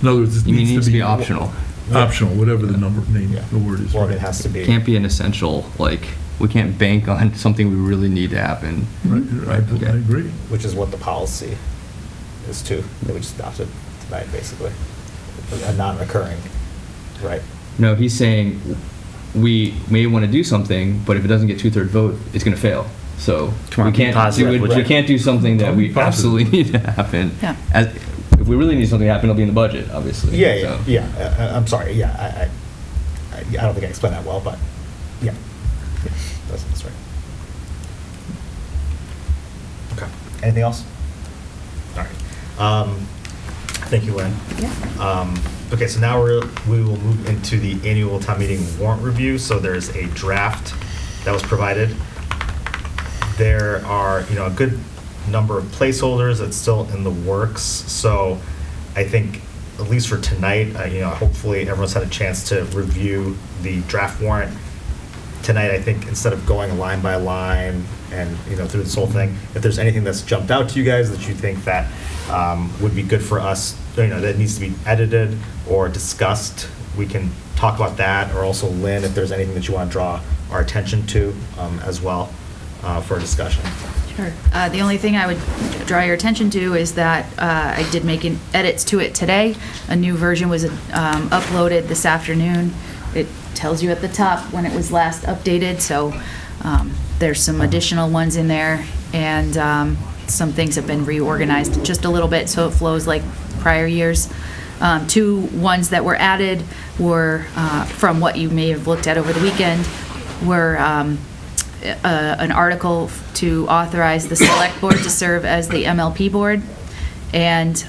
In other words, it you mean it needs to be optional. optional, whatever the name, Yeah. the word is. Or right. it has to be. It can't be an essential, like, we can't bank on something we really need to happen. Right, Okay. I agree. Which is what the policy is too, that we just adopted tonight, basically. A non-recurring, right? No, he's saying we may want to do something, but if it doesn't get 2/3 vote, it's going to fail. So Come on, we be can't positive, do would it. We you? can't do something that we Be positive. absolutely need to happen. Yeah. If we really need something to happen, it'll be in the budget, obviously. Yeah, So- I'm sorry, yeah, I don't think I explained that well, but, yeah. Yeah, that's right. Okay, anything else? All right. Thank you, Lynn. Yeah. Okay, so now we will move into the annual town meeting warrant review. So there's a draft that was provided. There are, a good number of placeholders that's still in the works. So I think, at least for tonight, hopefully everyone's had a chance to review the draft warrant. Tonight, I think, instead of going line by line and, through this whole thing, if there's anything that's jumped out to you guys that you think that would be good for us, that needs to be edited or discussed, we can talk about that. Or also, Lynn, if there's anything that you want to draw our attention to as well for a discussion. Sure. The only thing I would draw your attention to is that I did make edits to it today. A new version was uploaded this afternoon. It tells you at the top when it was last updated, so there's some additional ones in there, and some things have been reorganized just a little bit so it flows like prior years. Two ones that were added were, from what you may have looked at over the weekend, were an article to authorize the select board to serve as the MLP board, and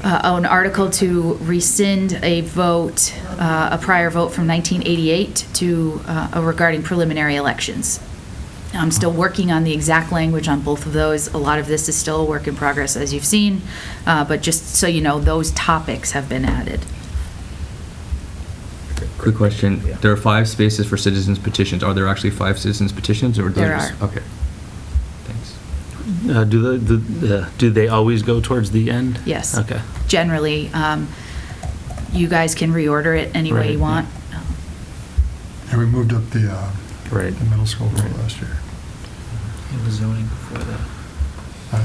an article to rescind a vote, a prior vote from 1988 regarding preliminary elections. I'm still working on the exact language on both of those. A lot of this is still a work in progress, as you've seen, but just so you know, those topics have been added. Quick question. Yeah. There are 5 spaces for citizens petitions. Are there actually 5 citizens petitions, or There just- are. Okay. Thanks. Do they always go towards the end? Yes. Okay. Generally, you guys can reorder it any way Right, you want. And we moved up the Right. the middle school vote last year. It was zoning before that.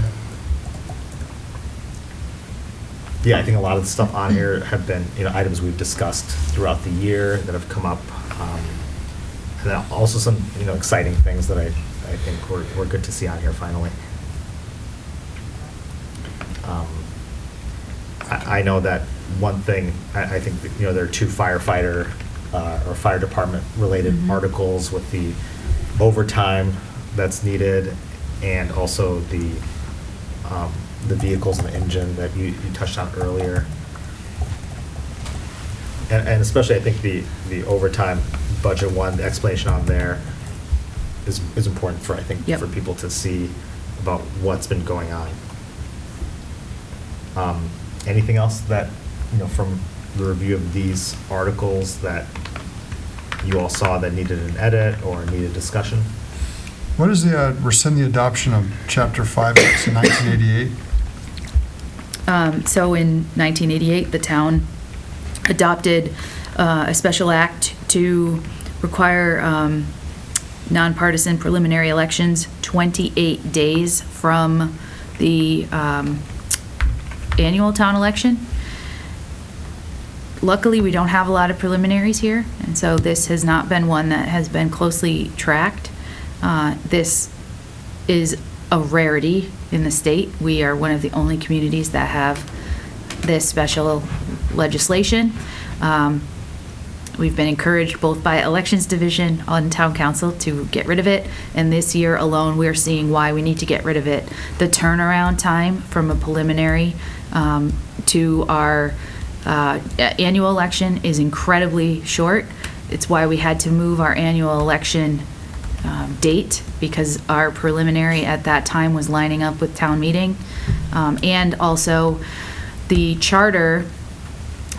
Yeah, I think a lot of the stuff on here have been, items we've discussed throughout the year that have come up. And then also some, exciting things that I think were good to see on here finally. I know that one thing, I think, that, there are 2 firefighter or fire department related Mhm. articles with the overtime that's needed, and also the the vehicles and the engine that you touched on earlier. And especially, I think the overtime budget one, the explanation on there is important for, I think, Yep. for people to see about what's been going on. Anything else that, from the review of these articles that you all saw that needed an edit or needed discussion? What is the, rescind the adoption of Chapter 5 in 1988? So in 1988, the town adopted a special act to require nonpartisan preliminary elections 28 days from the annual town election. Luckily, we don't have a lot of preliminaries here, and so this has not been one that has been closely tracked. This is a rarity in the state. We are one of the only communities that have this special legislation. We've been encouraged both by Elections Division on Town Council to get rid of it, and this year alone, we're seeing why we need to get rid of it. The turnaround time from a preliminary to our annual election is incredibly short. It's why we had to move our annual election date, because our preliminary at that time was lining up with town meeting. And also, the charter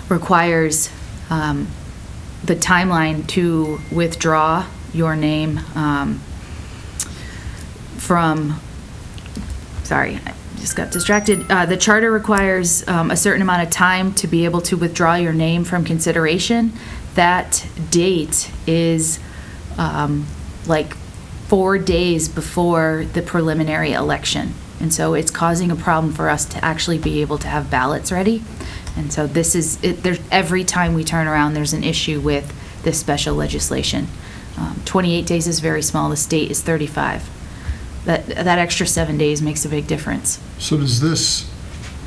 requires the timeline to withdraw your name from, sorry, I just got distracted. The charter requires a certain amount of time to be able to withdraw your name from consideration. That date is like 4 days before the preliminary election. And so it's causing a problem for us to actually be able to have ballots ready. And so this is, there's, every time we turn around, there's an issue with this special legislation. 28 days is very small. The state is 35. That extra 7 days makes a big difference. So does this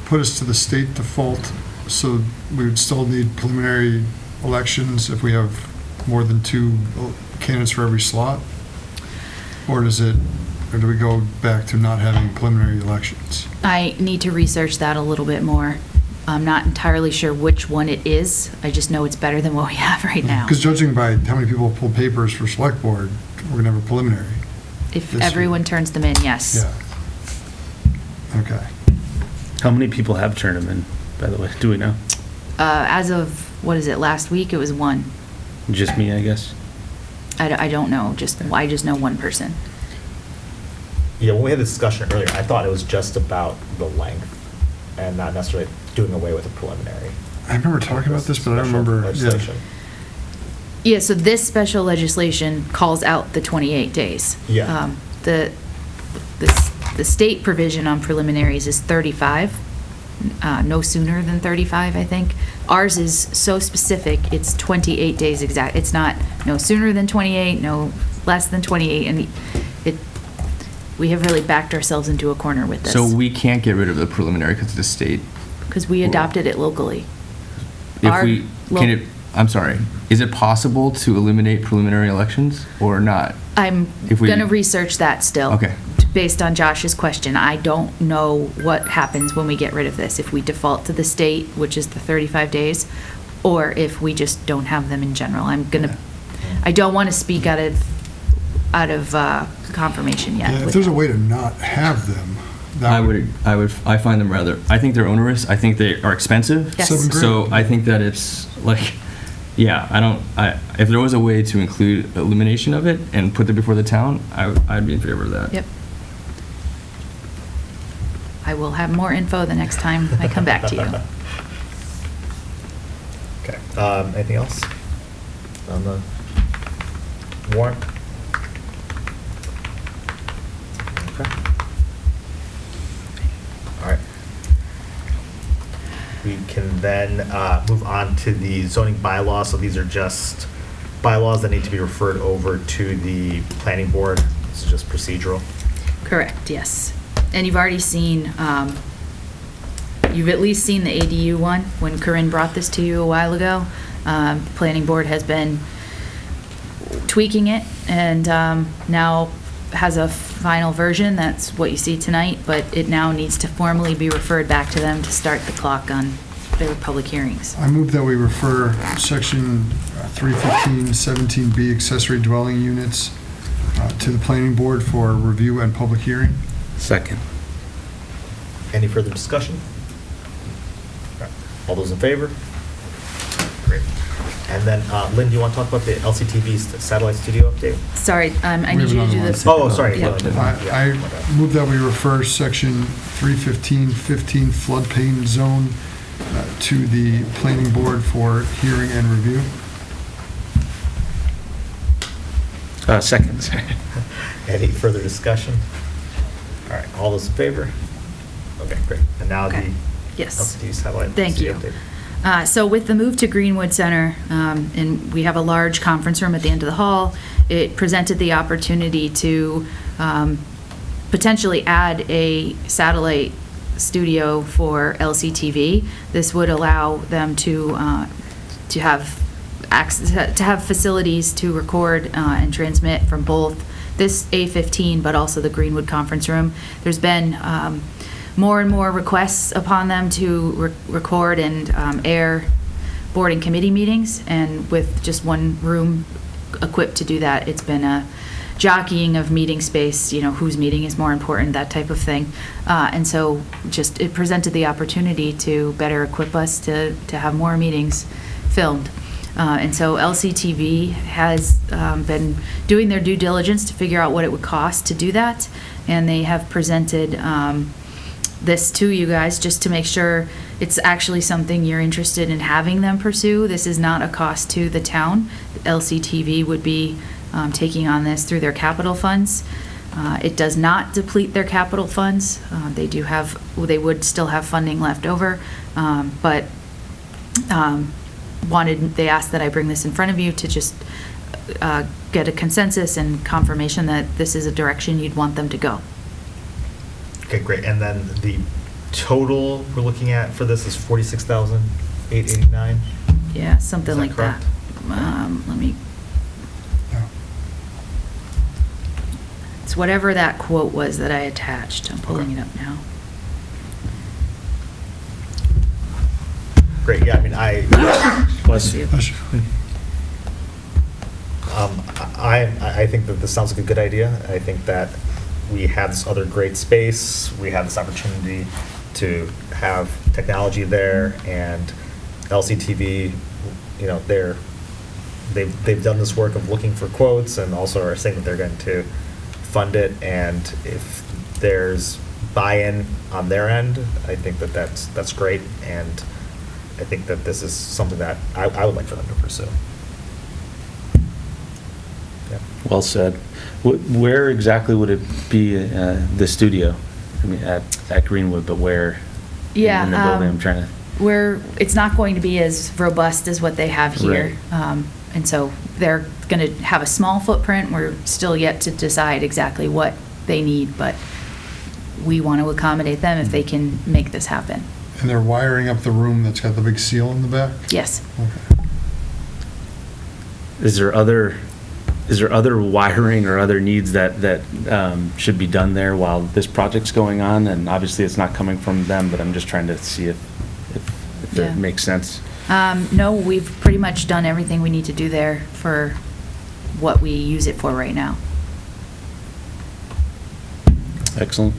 put us to the state default, so we would still need preliminary elections if we have more than 2 candidates for every slot? Or do we go back to not having preliminary elections? I need to research that a little bit more. I'm not entirely sure which one it is. I just know it's better than what we have right now. Because judging by how many people pull papers for select board, we're gonna have a preliminary. If this everyone year. turns them in, yes. Yeah. Okay. How many people have turned them in, by the way? Do we know? As of, what is it, last week, it was 1. Just me, I guess. I don't know, I just know 1 person. Yeah, when we had this discussion earlier, I thought it was just about the length and not necessarily doing away with a preliminary. I remember talking about this, but I don't Special remember. legislation. Yeah, so this special legislation calls out the 28 days. Yeah. The state provision on preliminaries is 35, no sooner than 35, I think. Ours is so specific, it's 28 days exact. It's not no sooner than 28, no less than 28, and we have really backed ourselves into a corner with this. So we can't get rid of the preliminary because the state. Because we adopted it locally. I'm sorry, is it possible to eliminate preliminary elections or not? I'm If we- going to research that still. Okay. Based on Josh's question, I don't know what happens when we get rid of this, if we default to the state, which is the 35 days, or if we just don't have them in general. I don't want to speak out of confirmation yet. Yeah, if with there's a that. way to not have them, that I find them rather, I think they're onerous, I think they are expensive. Yes. $7,000. So I think that it's like, yeah, if there was a way to include elimination of it and put it before the town, I'd be in favor of that. Yep. I will have more info the next time I come back to you. Okay, anything else on the warrant? Okay. All right. We can then move on to the zoning bylaws. So these are just bylaws that need to be referred over to the planning board. This is just procedural. Correct, yes. And you've already seen, you've at least seen the ADU one when Corinne brought this to you a while ago. Planning board has been tweaking it and now has a final version. That's what you see tonight, but it now needs to formally be referred back to them to start the clock on their public hearings. I move that we refer section 315-17B accessory dwelling units to the planning board for review and public hearing. Second. Any further discussion? All those in favor? Great. And then, Lynn, do you want to talk about the LCTV satellite studio update? Sorry, I We need have you to another do one. this. Oh, sorry. Yeah. I move that we refer section 315-15 floodplain zone to the planning board for hearing and review. Second. Any further discussion? All right, all those in favor? Okay, great. And now the Okay. Yes. LCD satellite. Thank studio you. update. So with the move to Greenwood Center, and we have a large conference room at the end of the hall, it presented the opportunity to potentially add a satellite studio for LCTV. This would allow them to have access, to have facilities to record and transmit from both this A15, but also the Greenwood Conference Room. There's been more and more requests upon them to record and air board and committee meetings, and with just one room equipped to do that, it's been a jockeying of meeting space, whose meeting is more important, that type of thing. And so just it presented the opportunity to better equip us to have more meetings filmed. And so LCTV has been doing their due diligence to figure out what it would cost to do that, and they have presented this to you guys just to make sure it's actually something you're interested in having them pursue. This is not a cost to the town. LCTV would be taking on this through their capital funds. It does not deplete their capital funds. They would still have funding left over, but they asked that I bring this in front of you to just get a consensus and confirmation that this is a direction you'd want them to go. Okay, great. And then the total we're looking at for this is $46,889? Yeah, something Is that like that. correct? Let me. Yeah. It's whatever that quote was that I attached. I'm pulling it up now. Great, yeah, I mean, Bless you. I think that this sounds like a good idea. I think that we have this other great space, we have this opportunity to have technology there, and LCTV, they've done this work of looking for quotes and also are saying that they're going to fund it, and if there's buy-in on their end, I think that that's great, and I think that this is something that I would like for them to pursue. Yeah. Well said. Where exactly would it be, the studio? I mean, at Greenwood, but where? Yeah, In the building, I'm trying to. It's not going to be as robust as what they have here. Right. And so they're going to have a small footprint. We're still yet to decide exactly what they need, but we want to accommodate them if they can make this happen. And they're wiring up the room that's got the big seal in the back? Yes. Okay. Is there other wiring or other needs that should be done there while this project's going on? And obviously, it's not coming from them, but I'm just trying to see if Yeah. it makes sense. No, we've pretty much done everything we need to do there for what we use it for right now. Excellent.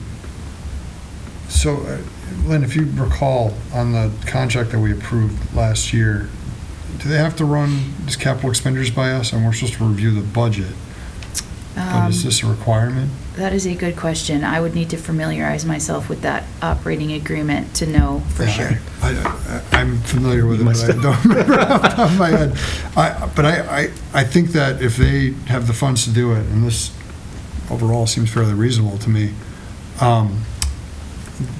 So, Lynn, if you recall, on the contract that we approved last year, do they have to run these capital expenditures by us, and we're supposed to review the budget? But is this a requirement? That is a good question. I would need to familiarize myself with that operating agreement to know for sure. I'm familiar with it, but I don't remember off the top of my head. I think that if they have the funds to do it, and this overall seems fairly reasonable to me,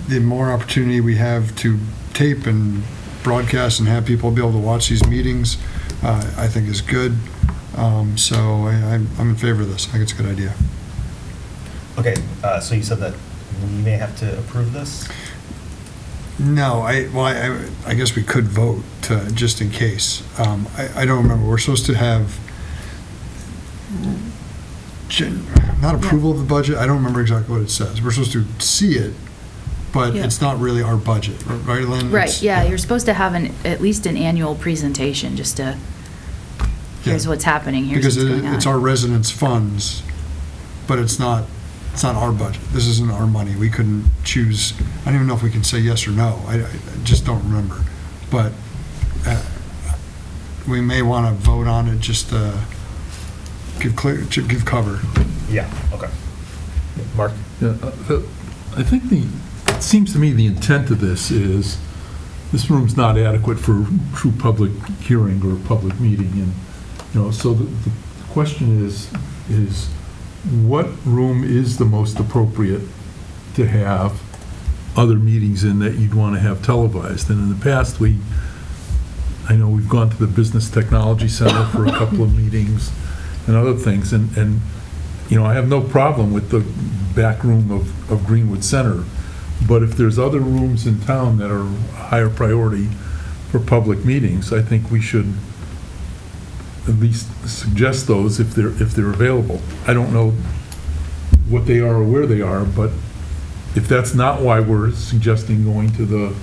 the more opportunity we have to tape and broadcast and have people be able to watch these meetings, I think is good. So I'm in favor of this. I think it's a good idea. Okay, so you said that we may have to approve this? No, I guess we could vote to, just in case. I don't remember. We're supposed to have, not approval of the budget, I don't remember exactly what it says. We're supposed to see it, but Yeah. it's not really our budget, right, Lynn? Right, It's- yeah, you're supposed to have at least an annual presentation, just to, here's Yeah. what's happening, here's Because what's going on. it's our residents' funds, but it's not our budget. This isn't our money. We couldn't choose, I don't even know if we can say yes or no. I just don't remember. But we may want to vote on it just to give cover. Yeah, okay. Mark? Yeah, I think it seems to me the intent of this is, this room's not adequate for true public hearing or public meeting, and, so the question is what room is the most appropriate to have other meetings in that you'd want to have televised? And in the past, I know we've gone to the Business Technology Center for a couple of meetings and other things, and I have no problem with the back room of Greenwood Center, but if there's other rooms in town that are higher priority for public meetings, I think we should at least suggest those if they're available. I don't know what they are or where they are, but if that's not why we're suggesting going to the,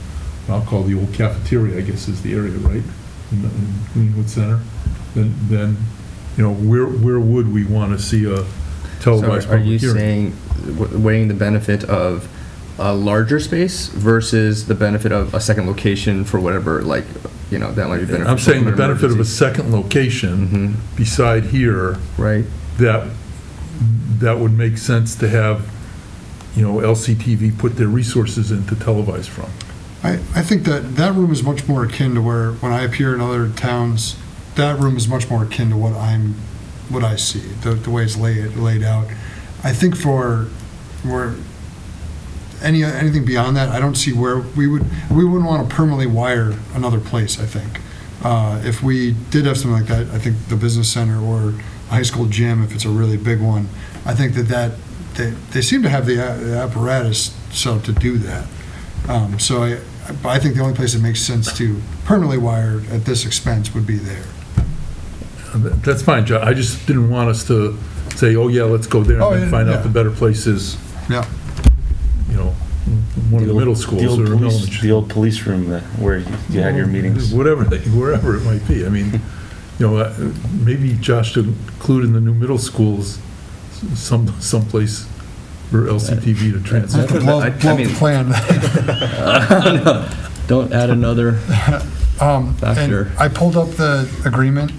I'll call the old cafeteria, I guess is the area, right? In Greenwood Center, then where would we want to see a televised So are public you hearing? saying, weighing the benefit of a larger space versus the benefit of a second location for whatever, that might be beneficial? I'm saying the in an benefit of a emergency? second location beside here, Right. that would make sense to have, LCTV put their resources in to televise from. I think that room is much more akin to where, when I appear in other towns, that room is much more akin to what I see, the way it's laid out. I think for anything beyond that, I don't see where we wouldn't want to permanently wire another place, I think. If we did have something like that, I think the business center or a high school gym, if it's a really big one, I think that they seem to have the apparatus to do that. So I think the only place it makes sense to permanently wire at this expense would be there. That's fine, John. I just didn't want us to say, oh, yeah, let's go there Oh, and then yeah, find yeah. out the better place is, Yeah. one of the middle schools or elementary. The old police room where you had your meetings. Wherever it might be. I mean, maybe Josh should include in the new middle schools someplace for LCTV to transmit. Blow up the plan. Don't add another factor. And I pulled up the agreement,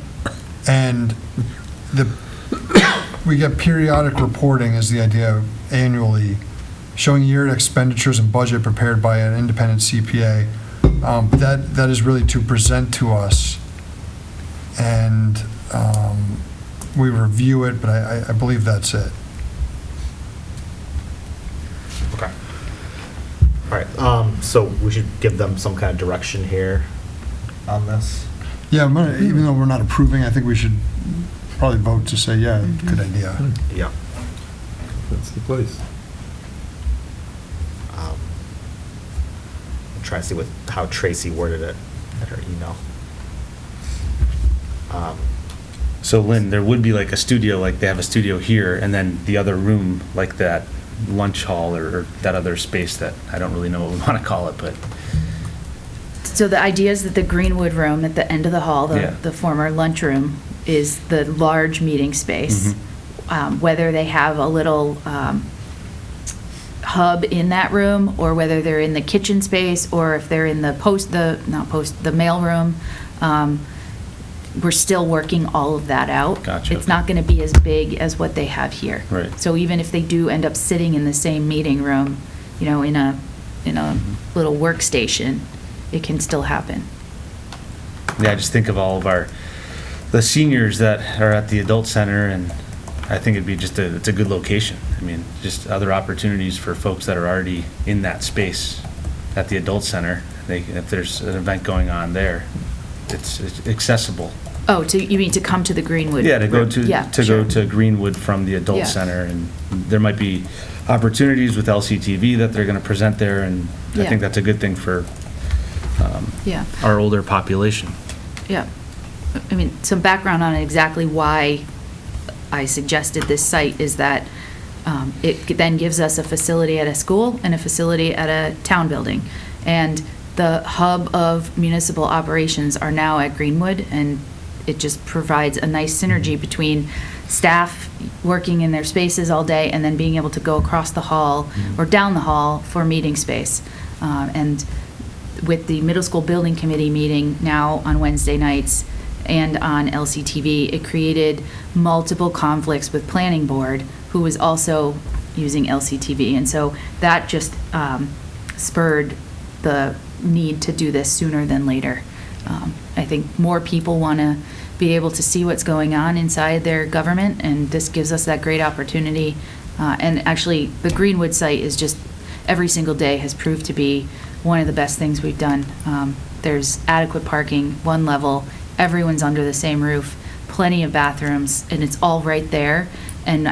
and we get periodic reporting is the idea annually, showing year expenditures and budget prepared by an independent CPA. That is really to present to us, and we review it, but I believe that's it. Okay. All right, so we should give them some kind of direction here on this? Yeah, even though we're not approving, I think we should probably vote to say, yeah, good idea. Yeah. That's the place. I'm trying to see how Tracy worded it in her email. So Lynn, there would be like a studio, like they have a studio here, and then the other room, like that lunch hall or that other space that I don't really know what we want to call it, but So the idea is that the Greenwood room at the end of the hall, Yeah. the former lunchroom, is the large meeting space. Whether they have a little hub in that room, or whether they're in the kitchen space, or if they're in the mail room, we're still working all of that out. Gotcha. It's not going to be as big as what they have here. Right. So even if they do end up sitting in the same meeting room, in a little workstation, it can still happen. yeah, I just think of all of the seniors that are at the adult center, and I think it'd be it's a good location. I mean, just other opportunities for folks that are already in that space at the adult center. If there's an event going on there, it's accessible. Oh, you mean to come to the Greenwood? Yeah, to go to Yeah, to sure. go to Greenwood from the adult Yeah. center, and there might be opportunities with LCTV that they're going to present there, and I Yeah. think that's a good thing for Yeah, our older population. yeah. I mean, some background on exactly why I suggested this site is that It then gives us a facility at a school and a facility at a town building. And the hub of municipal operations are now at Greenwood, and it just provides a nice synergy between staff working in their spaces all day and then being able to go across the hall or down the hall for meeting space. And with the middle school building committee meeting now on Wednesday nights and on LCTV, it created multiple conflicts with planning board, who was also using LCTV. And so that just spurred the need to do this sooner than later. I think more people want to be able to see what's going on inside their government, and this gives us that great opportunity. And actually, the Greenwood site is just, every single day has proved to be one of the best things we've done. There's adequate parking, one level, everyone's under the same roof, plenty of bathrooms, and it's all right there. And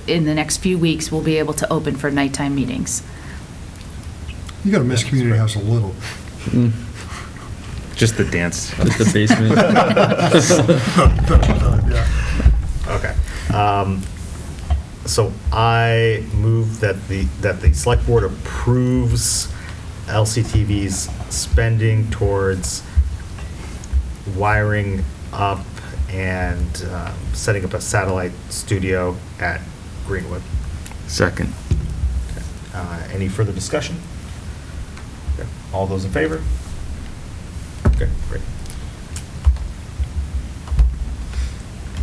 in the next few weeks, we'll be able to open for nighttime meetings. You gotta miss Community House a little. Just the dance. Just the basement. Okay. So I move that the select board approves LCTV's spending towards wiring up and setting up a satellite studio at Greenwood. Second. Any further discussion? Okay. All those in favor? Okay, great.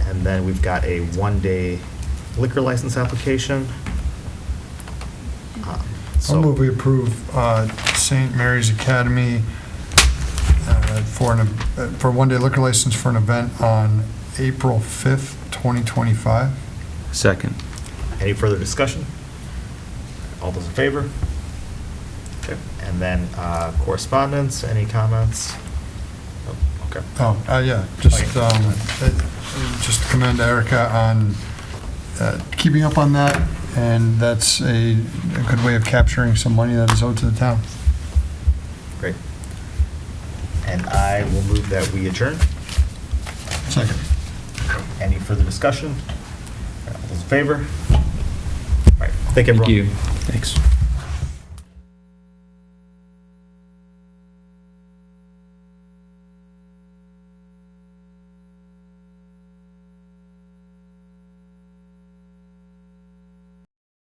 And then we've got a one-day liquor license application. I'll move we approve St. Mary's Academy for one-day liquor license for an event on April 5th, 2025. Second. Any further discussion? All those in favor? Okay, and then correspondence, any comments? Oh, okay. Yeah, just commend Erica on keeping up on that, and that's a good way of capturing some money that is owed to the town. Great. And I will move that we adjourn. Second. Any further discussion? All those in favor? All right, thank you, everyone. Thank you. Thanks.